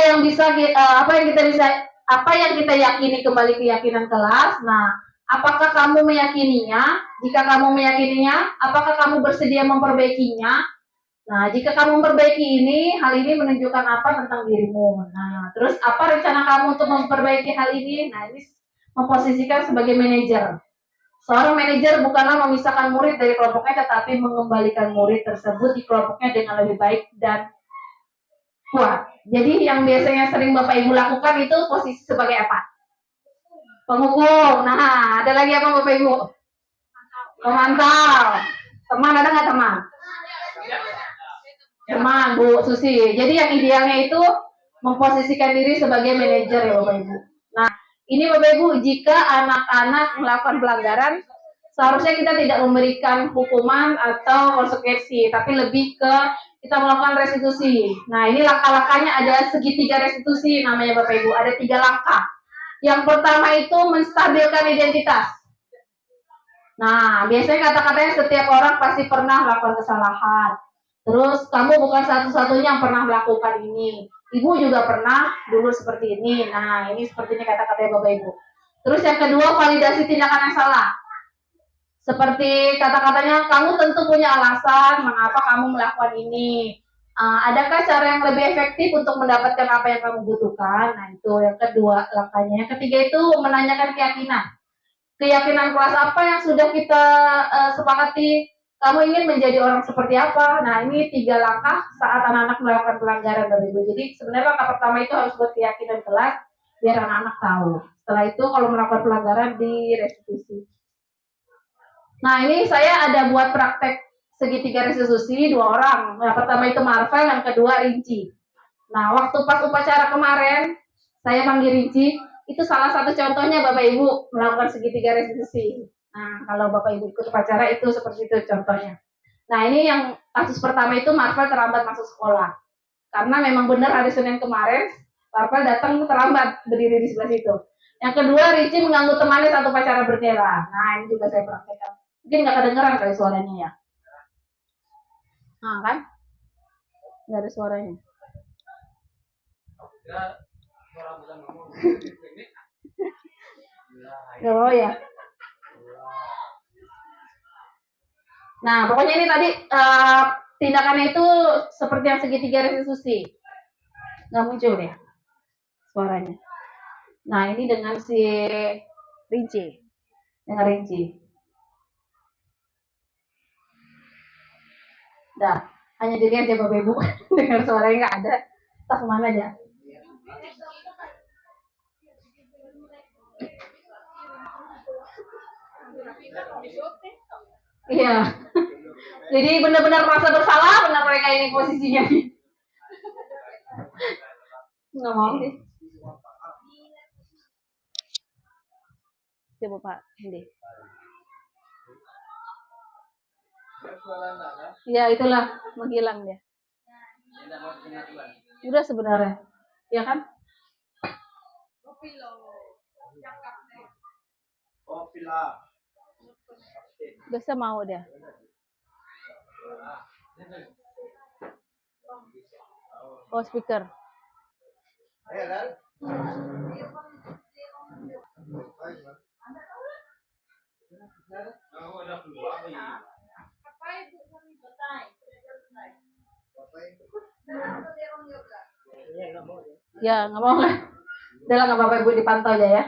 Speaker 2: yang kita yakini kembali keyakinan kelas. Nah, apakah kamu meyakininya? Jika kamu meyakininya, apakah kamu bersedia memperbaikinya? Nah, jika kamu memperbaiki ini, hal ini menunjukkan apa tentang dirimu. Nah, terus apa rencana kamu untuk memperbaiki hal ini? Nah, ini memposisikan sebagai manajer. Seorang manajer bukanlah memisahkan murid dari kelompoknya, tetapi mengembalikan murid tersebut di kelompoknya dengan lebih baik dan kuat. Jadi yang biasanya sering Bapak Ibu lakukan itu posisi sebagai apa? Penghukum. Nah, ada lagi apa Bapak Ibu? Pemantau. Teman ada nggak teman? Teman Bu Susi. Jadi yang idealnya itu memposisikan diri sebagai manajer ya Bapak Ibu. Nah, ini Bapak Ibu, jika anak-anak melakukan pelanggaran, seharusnya kita tidak memberikan hukuman atau konsekuensi, tapi lebih ke kita melakukan restitusi. Nah, ini langkah-langkahnya ada segitiga restitusi namanya Bapak Ibu. Ada 3 langkah. Yang pertama itu menstabilkan identitas. Nah, biasanya kata-katanya setiap orang pasti pernah melakukan kesalahan. Terus kamu bukan satu-satunya yang pernah melakukan ini. Ibu juga pernah dulu seperti ini. Nah, ini seperti ini kata-katanya Bapak Ibu. Terus yang kedua, validasi tindakan yang salah. Seperti kata-katanya, kamu tentu punya alasan mengapa kamu melakukan ini. Adakah cara yang lebih efektif untuk mendapatkan apa yang kamu butuhkan? Nah, itu yang kedua langkahnya. Yang ketiga itu menanyakan keyakinan. Keyakinan kelas apa yang sudah kita sepakati? Kamu ingin menjadi orang seperti apa? Nah, ini 3 langkah saat anak-anak melakukan pelanggaran Bapak Ibu. Jadi sebenarnya langkah pertama itu harus buat keyakinan kelas biar anak-anak tahu. Setelah itu kalau melakukan pelanggaran direstitusi. Nah, ini saya ada buat praktek segitiga restitusi 2 orang. Yang pertama itu Marvel, yang kedua Rinci. Nah, waktu pas upacara kemarin saya panggil Rinci, itu salah satu contohnya Bapak Ibu melakukan segitiga restitusi. Nah, kalau Bapak Ibu ikut upacara itu seperti itu contohnya. Nah, ini yang kasus pertama itu Marvel terlambat masuk sekolah. Karena memang benar hari Senin kemarin, Marvel datang terlambat berdiri di sebelah situ. Yang kedua, Ricci mengganggu temannya saat upacara bendera. Nah, ini juga saya praktekkan. Mungkin nggak kedengeran kali suaranya ya. Nah, kan? Nggak ada suaranya. Oh ya. Nah, pokoknya ini tadi tindakannya itu seperti yang segitiga restitusi. Nggak muncul ya? suaranya. Nah, ini dengan si
Speaker 6: Rinci.
Speaker 2: dengan rinci. Dah, hanya diri aja Bapak Ibu. Dengar suaranya nggak ada. Tak kemana aja. Iya. Jadi benar-benar merasa bersalah benar mereka ini posisinya. Nggak mau deh.
Speaker 6: Coba Pak Hindi.
Speaker 2: Ya itulah
Speaker 6: Menghilang dia.
Speaker 2: udah sebenarnya. Ya kan?
Speaker 6: Biasa mau dia. Oh, speaker.
Speaker 2: Ya nggak mau lah. Udah lah nggak apa-apa Ibu dipantau aja ya.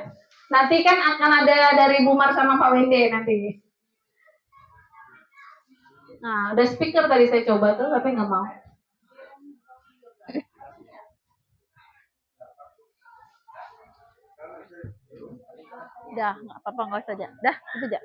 Speaker 2: Nanti kan akan ada dari Bu Mar sama Pak Wende nanti. Nah, udah speaker tadi saya coba tuh tapi nggak mau.
Speaker 6: Dah, nggak apa-apa, nggak usah aja. Dah, itu aja.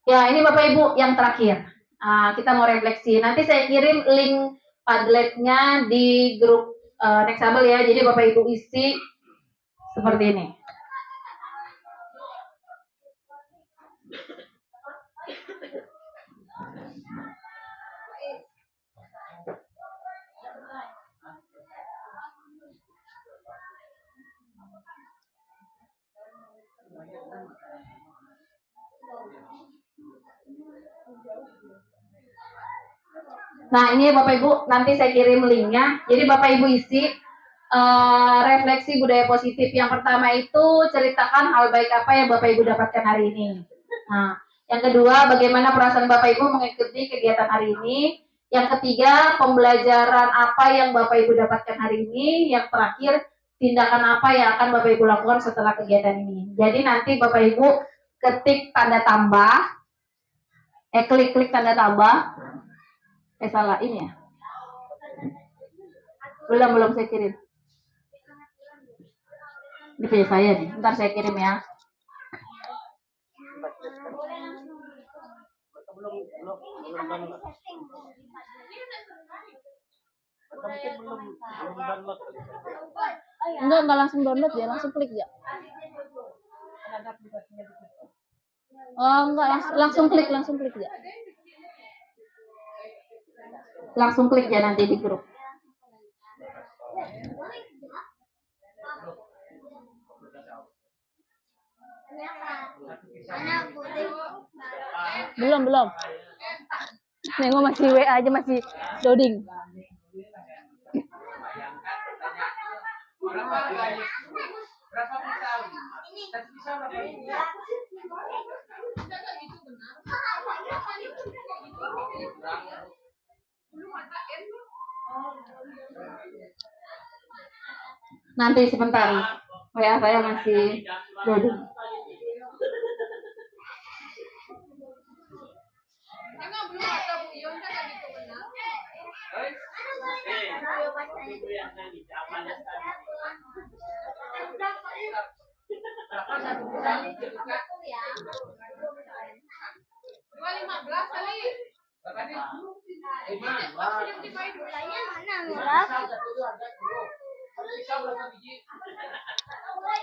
Speaker 2: Ya, ini Bapak Ibu yang terakhir. Kita mau refleksi. Nanti saya kirim link Padletnya di grup Nextable ya. Jadi Bapak Ibu isi seperti ini. Nah, ini Bapak Ibu, nanti saya kirim linknya. Jadi Bapak Ibu isi refleksi budaya positif. Yang pertama itu ceritakan hal baik apa yang Bapak Ibu dapatkan hari ini. Nah, yang kedua, bagaimana perasaan Bapak Ibu mengikuti kegiatan hari ini. Yang ketiga, pembelajaran apa yang Bapak Ibu dapatkan hari ini. Yang terakhir, tindakan apa yang akan Bapak Ibu lakukan setelah kegiatan ini. Jadi nanti Bapak Ibu ketik tanda tambah, klik tanda tambah. Salah ini ya. Belum saya kirim. Ini punya saya nih. Ntar saya kirim ya.
Speaker 6: Enggak langsung download ya, langsung klik ya. Oh, enggak, langsung klik ya.
Speaker 2: Langsung klik ya nanti di grup.
Speaker 6: Belum. Nengok masih WA aja, masih loading.
Speaker 2: Nanti sebentar. WA saya masih loading.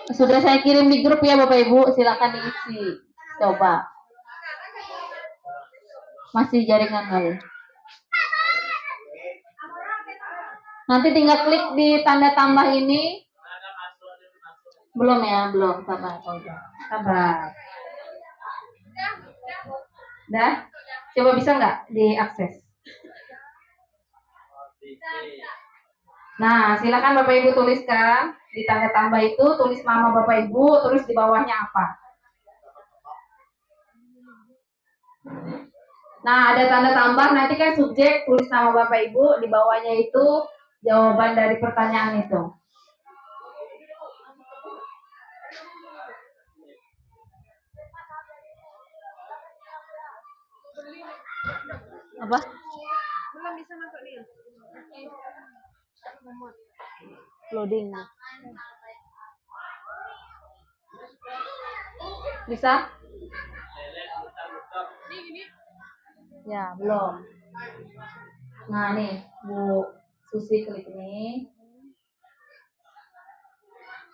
Speaker 2: Sudah saya kirim di grup ya Bapak Ibu, silakan diisi. Coba. Masih jaringan kali. Nanti tinggal klik di tanda tambah ini. Belum ya, belum. Sabar. Dah? Coba bisa nggak diakses? Nah, silakan Bapak Ibu tuliskan. Di tanda tambah itu tulis nama Bapak Ibu, terus di bawahnya apa. Nah, ada tanda tambah, nanti kan subjek, tulis nama Bapak Ibu, di bawahnya itu jawaban dari pertanyaan itu. Apa?
Speaker 6: Belum bisa masuk dia.
Speaker 2: Loading. Bisa? Ya, belum. Nah, nih, Bu Susi klik ini.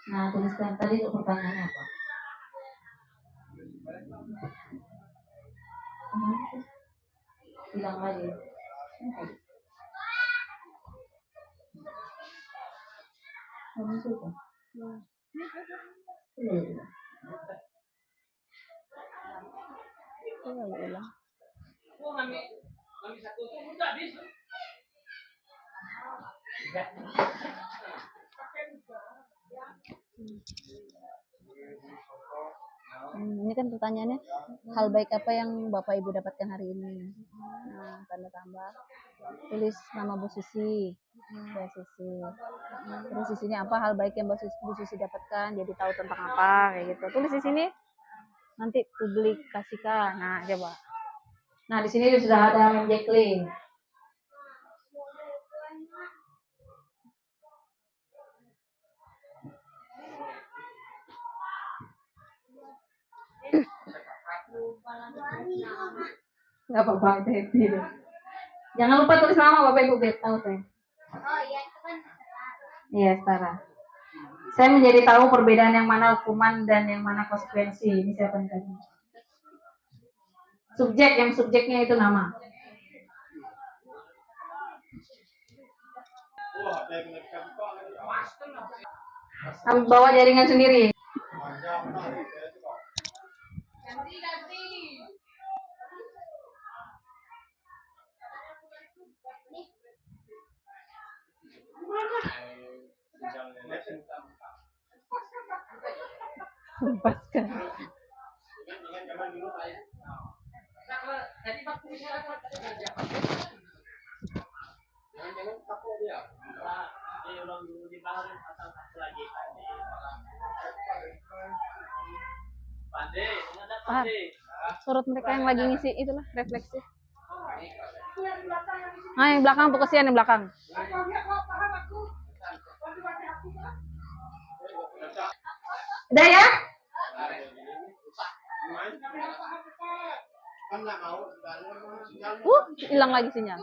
Speaker 2: Nah, tuliskan tadi untuk pertanyaannya apa? Bilang lagi. Kamu suka?
Speaker 7: Ini kan pertanyaannya, hal baik apa yang Bapak Ibu dapatkan hari ini? Nah, tanda tambah. Tulis nama Bu Susi. Bu Susi. Terus di sini apa hal baik yang Bu Susi dapatkan? Jadi tahu tentang apa kayak gitu. Tulis di sini. Nanti publikasikan. Nah, coba.
Speaker 2: Nah, di sini sudah ada menjekling. Nggak apa-apa, itu happy deh. Jangan lupa tulis nama Bapak Ibu biar tahu saya.
Speaker 6: Oh iya, itu kan
Speaker 2: Iya, setara. Saya menjadi tahu perbedaan yang mana hukuman dan yang mana konsekuensi. Ini siapa yang tadi? Subjek, yang subjeknya itu nama. Bawa jaringan sendiri. Lepaskan.
Speaker 7: Surut mereka yang lagi ngisi itulah refleksi. Nah, yang belakang fokusian yang belakang.
Speaker 2: Udah ya?
Speaker 7: Hilang lagi sinyal.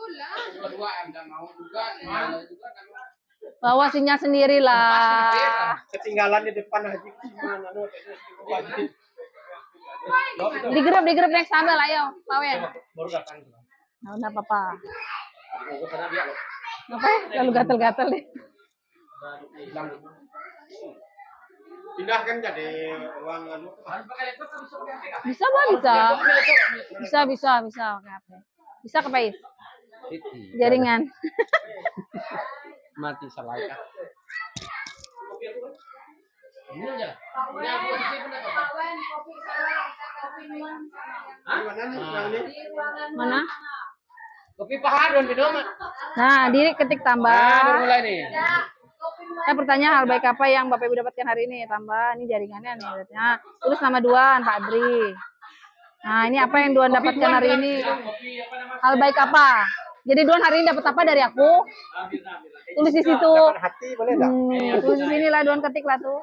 Speaker 7: Bawa sinyal sendirilah.
Speaker 5: Ketinggalan di depan Haji gimana?
Speaker 7: Di grup naik sambal, ayo, Pawen.
Speaker 5: Baru datang.
Speaker 7: Nah, udah apa-apa. Ngapain? Lalu gatel-gatel deh.
Speaker 5: Pindahkan jadi uang anu.
Speaker 7: Bisa, Bang, bisa. Bisa pakai HP. Bisa ke Pais. Jaringan.
Speaker 5: Mati salahkan. Ini aja.
Speaker 7: Mana?
Speaker 5: Kopi pahadon di rumah.
Speaker 7: Nah, diri ketik tambah.
Speaker 5: Nah, mulai nih.
Speaker 7: Saya bertanya hal baik apa yang Bapak Ibu dapatkan hari ini? Tambah, ini jaringannya nih. Nah, tulis nama Duan, Pak Adri. Nah, ini apa yang Duan dapatkan hari ini? Hal baik apa? Jadi Duan hari ini dapat apa dari aku? Tulis di situ.
Speaker 5: Hati boleh enggak?
Speaker 7: Tulis di sini lah, Duan ketik lah tuh.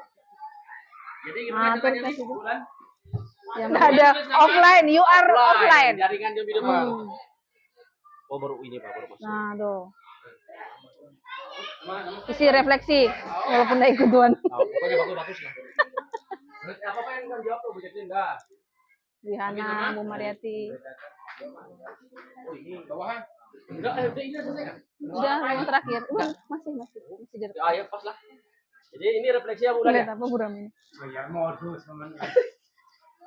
Speaker 5: Jadi
Speaker 7: Nah,
Speaker 5: gimana
Speaker 7: tulis di situ.
Speaker 5: bulan?
Speaker 7: Ya, nggak ada offline, you are offline.
Speaker 5: Jaringan di depan. Oh, baru ini Pak, baru masuk.
Speaker 7: Nah, tuh. Isi refleksi, walaupun nggak ikut Duan.
Speaker 5: Pokoknya bagus lah. Apa yang kan jawab tuh, Bu Jacqueline enggak?
Speaker 7: Wihana, Bu Mariati.
Speaker 5: Oh, ini bawahan. Enggak, ini selesai kan?
Speaker 7: Udah, yang terakhir. Masih di
Speaker 5: Ya, ayo pas lah. Jadi ini refleksi ya bulan ya?
Speaker 7: Lihat apa buram ini?
Speaker 5: Oh ya, modus teman.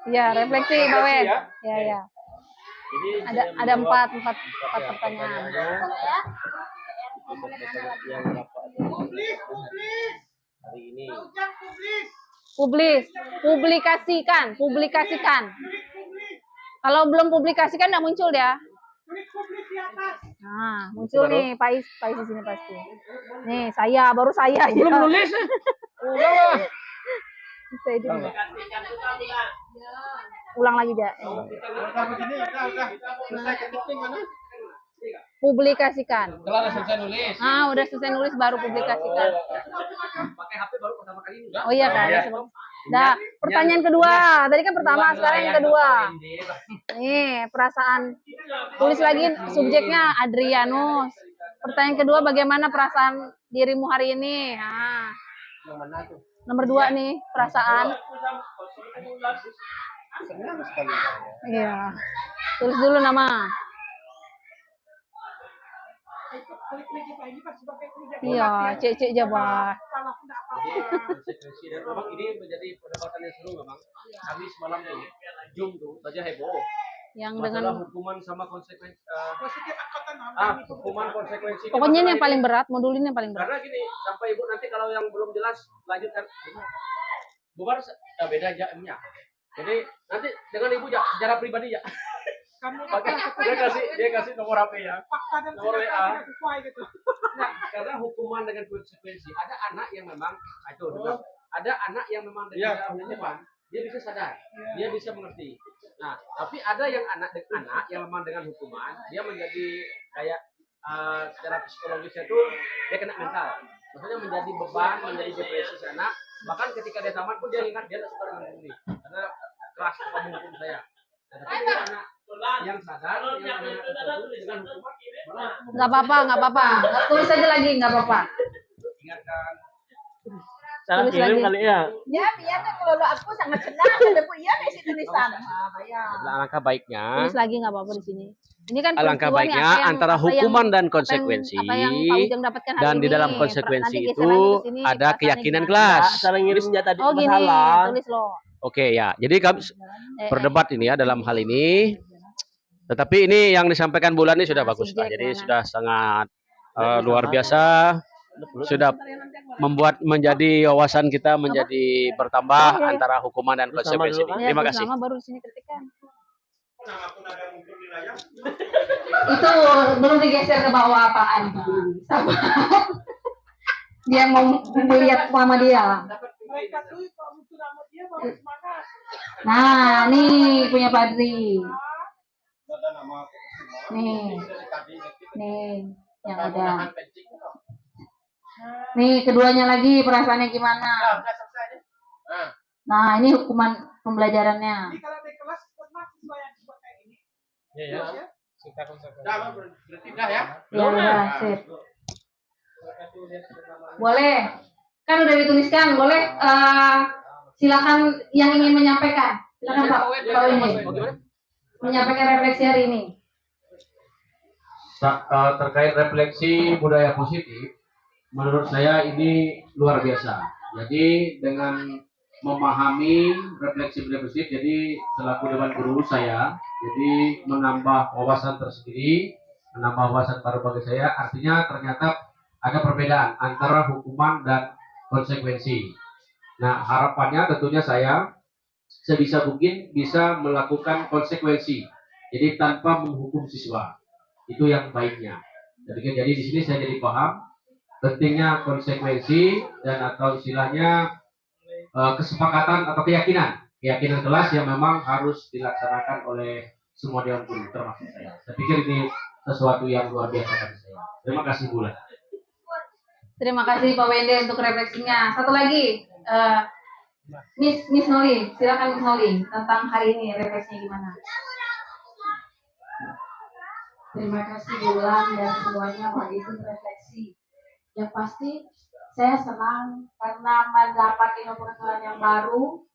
Speaker 7: Iya, refleksi Bawen.
Speaker 5: Ya?
Speaker 7: Ya.
Speaker 5: Jadi
Speaker 7: Ada empat pertanyaan.
Speaker 5: yang berapa? hari ini.
Speaker 2: Publikasikan. Kalau belum publikasikan nggak muncul dia. Nah, muncul nih Pais di sini pasti. Nih, baru saya. Belum nulis. Saya itu. Ulang lagi, Ja. Publikasikan.
Speaker 3: Kalau udah selesai nulis.
Speaker 2: Udah selesai nulis baru publikasikan.
Speaker 3: Pakai HP baru pertama kali ini.
Speaker 2: Oh iya kan. Nah, pertanyaan kedua. Tadi kan pertama, sekarang yang kedua. Nih, perasaan. Tulis lagi subjeknya Adrianus. Pertanyaan kedua, bagaimana perasaan dirimu hari ini? Nah. Nomor 2 nih, perasaan.
Speaker 5: Senang sekali.
Speaker 2: Iya. Tulis dulu nama. Iya, cek jabat.
Speaker 3: Konsekuensi dan memang ini menjadi perdebatan yang seru memang. Kami semalam tuh Zoom tuh saja heboh.
Speaker 2: Yang
Speaker 3: Masalah
Speaker 2: dengan
Speaker 3: hukuman sama konsekuensi. Hukuman konsekuensi.
Speaker 2: pokoknya ini yang
Speaker 3: masalah
Speaker 2: paling berat, modul ini yang paling berat.
Speaker 3: Karena gini, sampai ibu nanti kalau yang belum jelas lanjutkan. Bukan beda jamnya. Jadi nanti dengan ibu secara pribadi ya. Dia kasih nomor HP ya. Nomor WA. Nah, karena hukuman dengan konsekuensi. Ada anak yang memang ada anak yang memang dengan hukuman dia bisa sadar, dia bisa mengerti. Nah, tapi ada yang anak yang memang dengan hukuman dia menjadi kayak secara psikologisnya itu dia kena mental. Maksudnya menjadi beban, menjadi depresi sana. Bahkan ketika dia tamat pun dia ingat dia tidak suka dengan ini karena keras kamu hukum saya. Nah, tapi dia anak yang sadar, yang dengan hukuman,
Speaker 2: Nggak apa-apa. Tulis aja lagi, nggak apa-apa.
Speaker 3: ingatkan.
Speaker 5: Salah
Speaker 2: Tulis
Speaker 5: kirim
Speaker 2: lagi.
Speaker 5: kali ya.
Speaker 6: Ya, biarnya kalau aku sangat senang ada Bu Iya isi tulisan.
Speaker 3: Alangkah baiknya.
Speaker 2: Tulis lagi nggak apa-apa di sini. Ini kan
Speaker 3: Alangkah
Speaker 2: peristiwa nih,
Speaker 3: baiknya
Speaker 2: apa yang-
Speaker 3: antara
Speaker 2: apa yang-
Speaker 3: hukuman dan
Speaker 2: apa yang-
Speaker 3: konsekuensi
Speaker 2: apa yang Pak Ujang dapatkan hari
Speaker 3: dan di
Speaker 2: ini.
Speaker 3: dalam
Speaker 2: Nanti
Speaker 3: konsekuensi
Speaker 2: geser
Speaker 3: itu
Speaker 2: lagi ke sini,
Speaker 3: ada
Speaker 2: perasaannya
Speaker 3: keyakinan
Speaker 2: gimana.
Speaker 3: kelas.
Speaker 5: Cara ngirimnya tadi
Speaker 2: Oh gini,
Speaker 5: masalah.
Speaker 2: tulis loh.
Speaker 3: Oke ya, jadi kami berdebat ini ya dalam hal ini. Tetapi ini yang disampaikan bulan ini sudah bagus lah. Jadi sudah sangat luar biasa. Sudah membuat menjadi wawasan kita menjadi bertambah antara hukuman dan konsekuensi.
Speaker 5: dulu, kan?
Speaker 3: Terima kasih.
Speaker 2: Lama baru di sini kritikan. Itu belum digeser ke bawah apaan. Sabar. Dia mau melihat nama dia. Nah, nih punya Padri. Nih, yang udah. Nih, keduanya lagi perasaannya gimana? Nah, ini hukuman pembelajarannya.
Speaker 3: Berarti dah ya.
Speaker 2: Ya udah, sip. Boleh. Kan udah dituliskan, boleh silakan yang ingin menyampaikan. Silakan Pak ini. Menyampaikan refleksi hari ini.
Speaker 3: Terkait refleksi budaya positif, menurut saya ini luar biasa. Jadi dengan memahami refleksi budaya positif, jadi selaku dewan guru saya, jadi menambah wawasan tersendiri, menambah wawasan baru bagi saya. Artinya ternyata ada perbedaan antara hukuman dan konsekuensi. Nah, harapannya tentunya saya sebisa mungkin bisa melakukan konsekuensi. Jadi tanpa menghukum siswa. Itu yang baiknya. Jadi di sini saya jadi paham pentingnya konsekuensi dan atau istilahnya kesepakatan atau keyakinan kelas yang memang harus dilaksanakan oleh semua dewan guru termasuk saya. Saya pikir ini sesuatu yang luar biasa bagi saya. Terima kasih Bulan.
Speaker 2: Terima kasih Pak Wende untuk refleksinya. Satu lagi, Miss Noli, silakan Miss Noli tentang hari ini refleksinya gimana?
Speaker 8: Terima kasih Bulan dan semuanya Pak izin refleksi. Yang pasti saya senang karena mendapat ilmu pengetahuan yang baru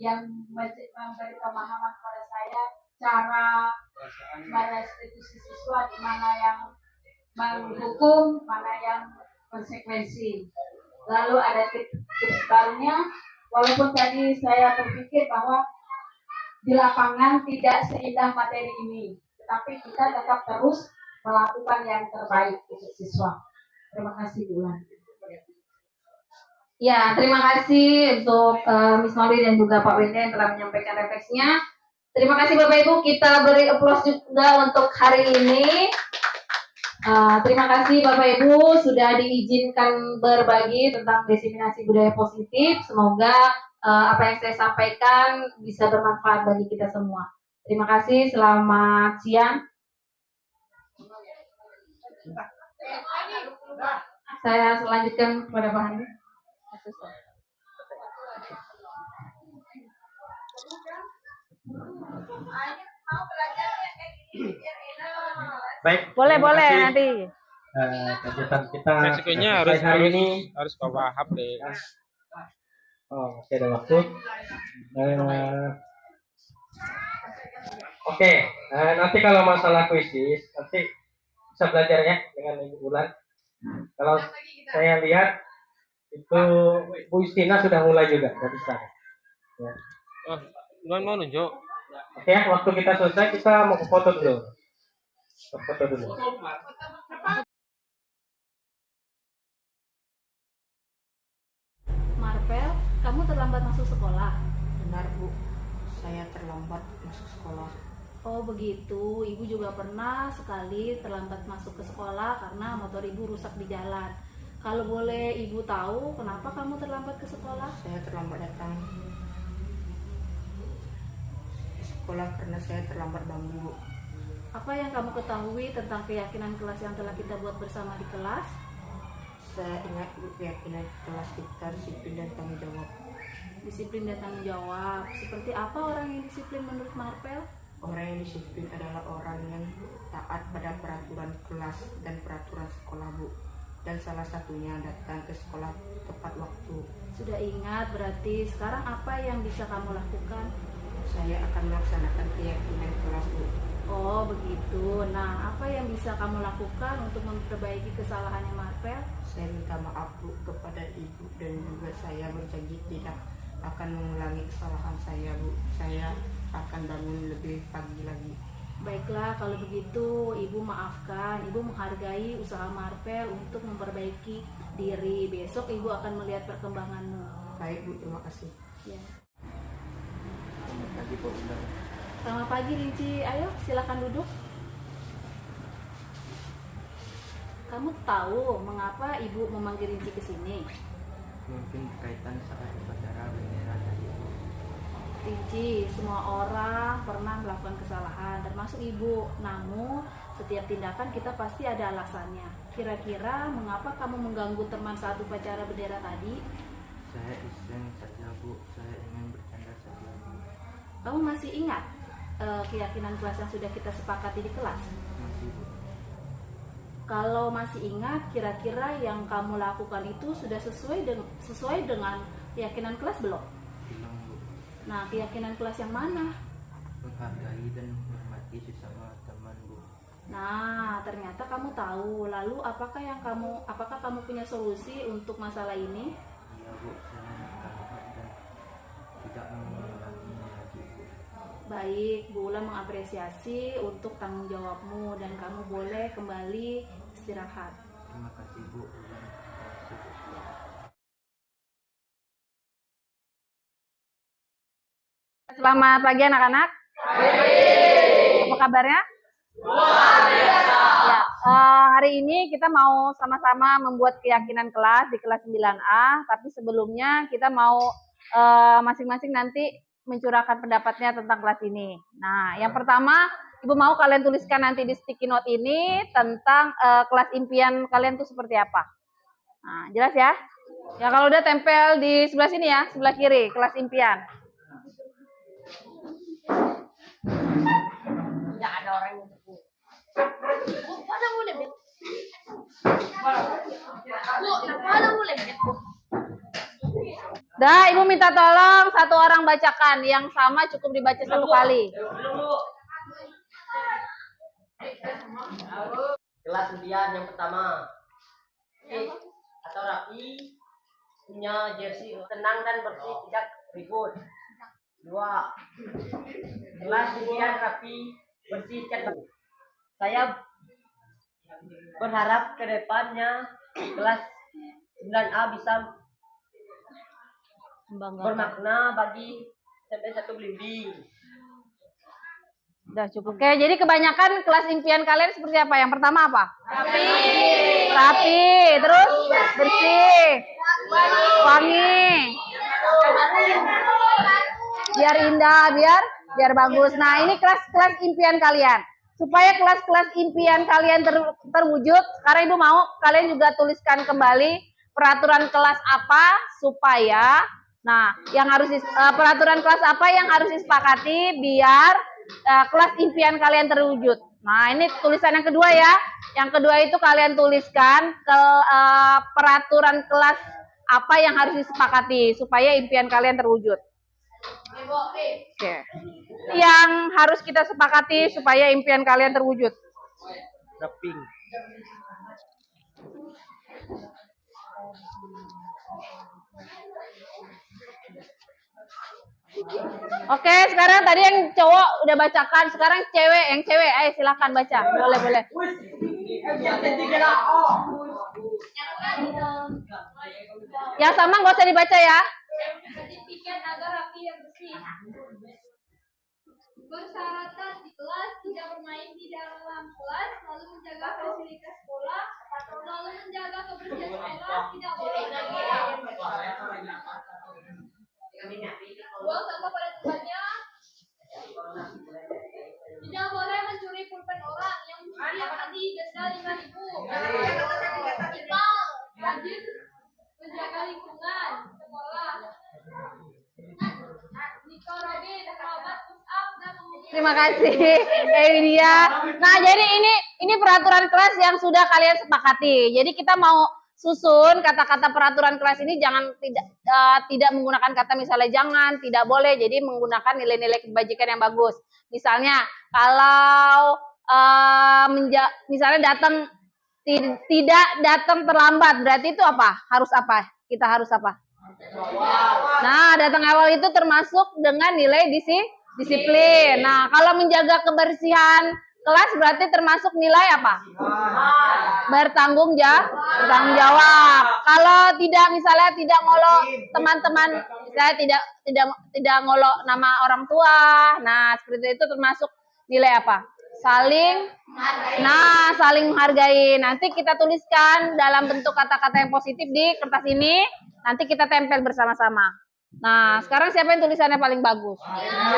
Speaker 8: yang memberi pemahaman kepada saya cara merestitusi siswa di mana yang menghukum, mana yang konsekuensi. Lalu ada tips barunya, walaupun tadi saya berpikir bahwa di lapangan tidak seindah materi ini, tetapi kita tetap terus melakukan yang terbaik untuk siswa. Terima kasih Bulan.
Speaker 2: Ya, terima kasih untuk Miss Mauli dan juga Pak Wenda yang telah menyampaikan refleksinya. Terima kasih Bapak Ibu, kita beri aplaus juga untuk hari ini. Terima kasih Bapak Ibu sudah diizinkan berbagi tentang diseminasi budaya positif. Semoga apa yang saya sampaikan bisa bermanfaat bagi kita semua. Terima kasih, selamat siang. Saya selanjutkan kepada Pak Handi.
Speaker 5: Baik.
Speaker 7: Boleh
Speaker 5: terima kasih.
Speaker 7: nanti.
Speaker 5: Kegiatan kita
Speaker 9: Resikonya
Speaker 5: hari ini.
Speaker 9: harus bawa HP.
Speaker 5: Oh, masih ada waktu. Oke, nanti kalau masalah kuisis nanti bisa belajar ya dengan Ibu Bulan. Kalau saya lihat itu Bu Istina sudah mulai juga dari sana. Ya.
Speaker 9: Oh, Nuan mau nunjuk.
Speaker 5: Oke, waktu kita selesai kita mau ke foto dulu. Foto dulu.
Speaker 7: Marvel, kamu terlambat masuk sekolah.
Speaker 8: Benar Bu, saya terlambat masuk sekolah.
Speaker 7: Oh begitu, ibu juga pernah sekali terlambat masuk ke sekolah karena motor ibu rusak di jalan. Kalau boleh ibu tahu kenapa kamu terlambat ke sekolah?
Speaker 8: Saya terlambat datang ke sekolah karena saya terlambat bangun Bu.
Speaker 7: Apa yang kamu ketahui tentang keyakinan kelas yang telah kita buat bersama di kelas?
Speaker 8: Saya ingat Bu, keyakinan kelas kita disiplin dan tanggung jawab.
Speaker 7: Disiplin dan tanggung jawab. Seperti apa orang yang disiplin menurut Marvel?
Speaker 8: Orang yang disiplin adalah orang yang taat pada peraturan kelas dan peraturan sekolah Bu. Dan salah satunya datang ke sekolah tepat waktu.
Speaker 7: Sudah ingat berarti sekarang apa yang bisa kamu lakukan?
Speaker 8: Saya akan melaksanakan keyakinan kelas Bu.
Speaker 7: Oh begitu. Nah apa yang bisa kamu lakukan untuk memperbaiki kesalahannya Marvel?
Speaker 8: Saya minta maaf Bu kepada Ibu dan juga saya berjanji tidak akan mengulangi kesalahan saya Bu. Saya akan bangun lebih pagi lagi.
Speaker 7: Baiklah kalau begitu ibu maafkan, ibu menghargai usaha Marvel untuk memperbaiki diri. Besok ibu akan melihat perkembanganmu.
Speaker 8: Baik Bu, terima kasih.
Speaker 7: Ya.
Speaker 4: Selamat pagi Bu.
Speaker 7: Selamat pagi Rinci, ayo silakan duduk. Kamu tahu mengapa ibu memanggil Rinci ke sini?
Speaker 4: Mungkin berkaitan saat upacara bendera tadi.
Speaker 7: Rinci, semua orang pernah melakukan kesalahan, termasuk ibu. Namun, setiap tindakan kita pasti ada alasannya. Kira-kira mengapa kamu mengganggu teman saat upacara bendera tadi?
Speaker 4: Saya iseng saja Bu, saya ingin bercanda saja Bu.
Speaker 7: Kamu masih ingat keyakinan kelas yang sudah kita sepakati di kelas?
Speaker 4: Masih Bu.
Speaker 7: Kalau masih ingat, kira-kira yang kamu lakukan itu sudah sesuai dengan keyakinan kelas belum?
Speaker 4: Bilang Bu,
Speaker 7: Nah, keyakinan kelas yang mana?
Speaker 4: menghargai dan menghormati sesama teman Bu.
Speaker 7: Nah, ternyata kamu tahu. Lalu apakah kamu punya solusi untuk masalah ini?
Speaker 4: Iya Bu, saya minta maaf dan tidak mengulanginya lagi Bu.
Speaker 7: Baik, Bu Ula mengapresiasi untuk tanggung jawabmu dan kamu boleh kembali istirahat.
Speaker 4: Terima kasih Bu. Terima kasih Bu.
Speaker 2: Selamat pagi anak-anak. Apa kabarnya? Ya, hari ini kita mau sama-sama membuat keyakinan kelas di kelas 9A, tapi sebelumnya kita mau masing-masing nanti mencurahkan pendapatnya tentang kelas ini. Nah, yang pertama, Ibu mau kalian tuliskan nanti di sticky note ini tentang kelas impian kalian tuh seperti apa. Nah, jelas ya? Ya kalau udah tempel di sebelah sini ya, sebelah kiri, kelas impian.
Speaker 8: Tidak ada orang yang Bu.
Speaker 6: Mana boleh bet? Bu, mana boleh bet?
Speaker 2: Dah, Ibu minta tolong satu orang bacakan. Yang sama cukup dibaca satu kali.
Speaker 5: Kelas impian yang pertama. Atau rapi, punya jersey tenang dan bersih, tidak ribut. 2. Kelas impian rapi, bersih, cepat. Saya berharap ke depannya kelas 9A bisa
Speaker 7: Membanggakan.
Speaker 10: bermakna bagi sampai satu belimbing.
Speaker 2: Udah cukup. Oke, jadi kebanyakan kelas impian kalian seperti apa? Yang pertama apa? Rapi. Terus bersih. Wangi. Biar indah, biar bagus. Nah, ini kelas-kelas impian kalian. Supaya kelas-kelas impian kalian terwujud, sekarang Ibu mau kalian juga tuliskan kembali peraturan kelas apa supaya peraturan kelas apa yang harus disepakati biar kelas impian kalian terwujud. Nah, ini tulisan yang kedua ya. Yang kedua itu kalian tuliskan peraturan kelas apa yang harus disepakati supaya impian kalian terwujud. Oke. Yang harus kita sepakati supaya impian kalian terwujud.
Speaker 5: Raping.
Speaker 2: Oke, sekarang tadi yang cowok udah bacakan, sekarang yang cewek, ayo silakan baca, boleh. Yang sama nggak usah dibaca ya.
Speaker 6: Sertifikat agar rapi dan bersih. Persyaratan di kelas, tidak bermain di dalam kelas, selalu menjaga fasilitas sekolah, selalu menjaga kebersihan sekolah, tidak boleh buang sampah pada tempatnya, tidak boleh mencuri pulpen orang, yang mencuri akan didenda 5.000. Rajin menjaga lingkungan sekolah.
Speaker 2: Terima kasih, ini dia. Nah, jadi ini peraturan kelas yang sudah kalian sepakati. Jadi kita mau susun kata-kata peraturan kelas ini tidak menggunakan kata misalnya jangan, tidak boleh. Jadi menggunakan nilai-nilai kebajikan yang bagus. Misalnya kalau misalnya tidak datang terlambat, berarti itu apa? Harus apa? Kita harus apa? Nah, datang awal itu termasuk dengan nilai disiplin. Nah, kalau menjaga kebersihan kelas berarti termasuk nilai apa? Bertanggung jawab. Kalau misalnya tidak ngolok teman-teman, misalnya tidak ngolok nama orang tua. Nah, seperti itu termasuk nilai apa? Saling menghargai. Nanti kita tuliskan dalam bentuk kata-kata yang positif di kertas ini. Nanti kita tempel bersama-sama. Nah, sekarang siapa yang tulisannya paling bagus? Nah.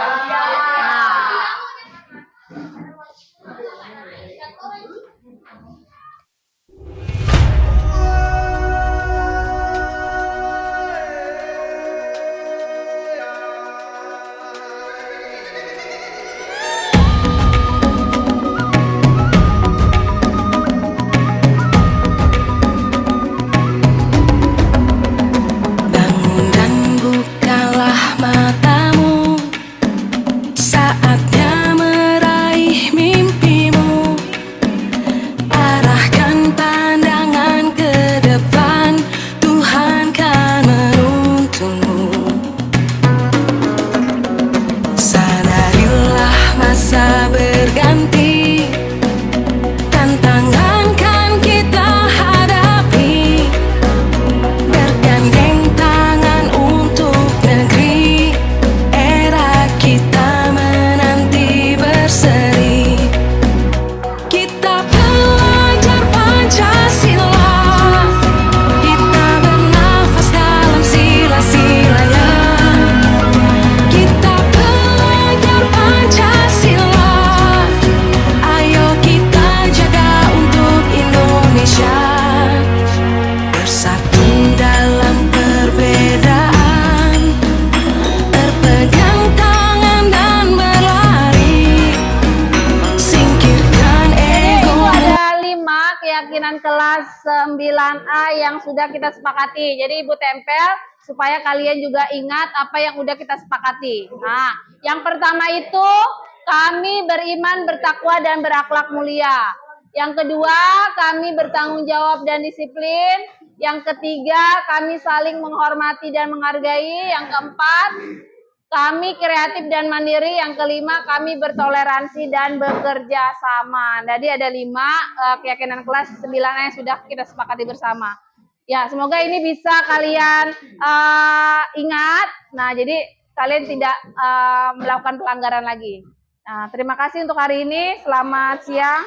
Speaker 2: Kelas 9A yang sudah kita sepakati. Jadi Ibu tempel supaya kalian juga ingat apa yang udah kita sepakati. Nah, yang pertama itu kami beriman, bertakwa dan berakhlak mulia. Yang kedua, kami bertanggung jawab dan disiplin. Yang ketiga, kami saling menghormati dan menghargai. Yang keempat, kami kreatif dan mandiri. Yang kelima, kami bertoleransi dan bekerja sama. Jadi ada 5 keyakinan kelas 9 yang sudah kita sepakati bersama. Ya, semoga ini bisa kalian ingat. Nah, jadi kalian tidak melakukan pelanggaran lagi. Nah, terima kasih untuk hari ini. Selamat siang.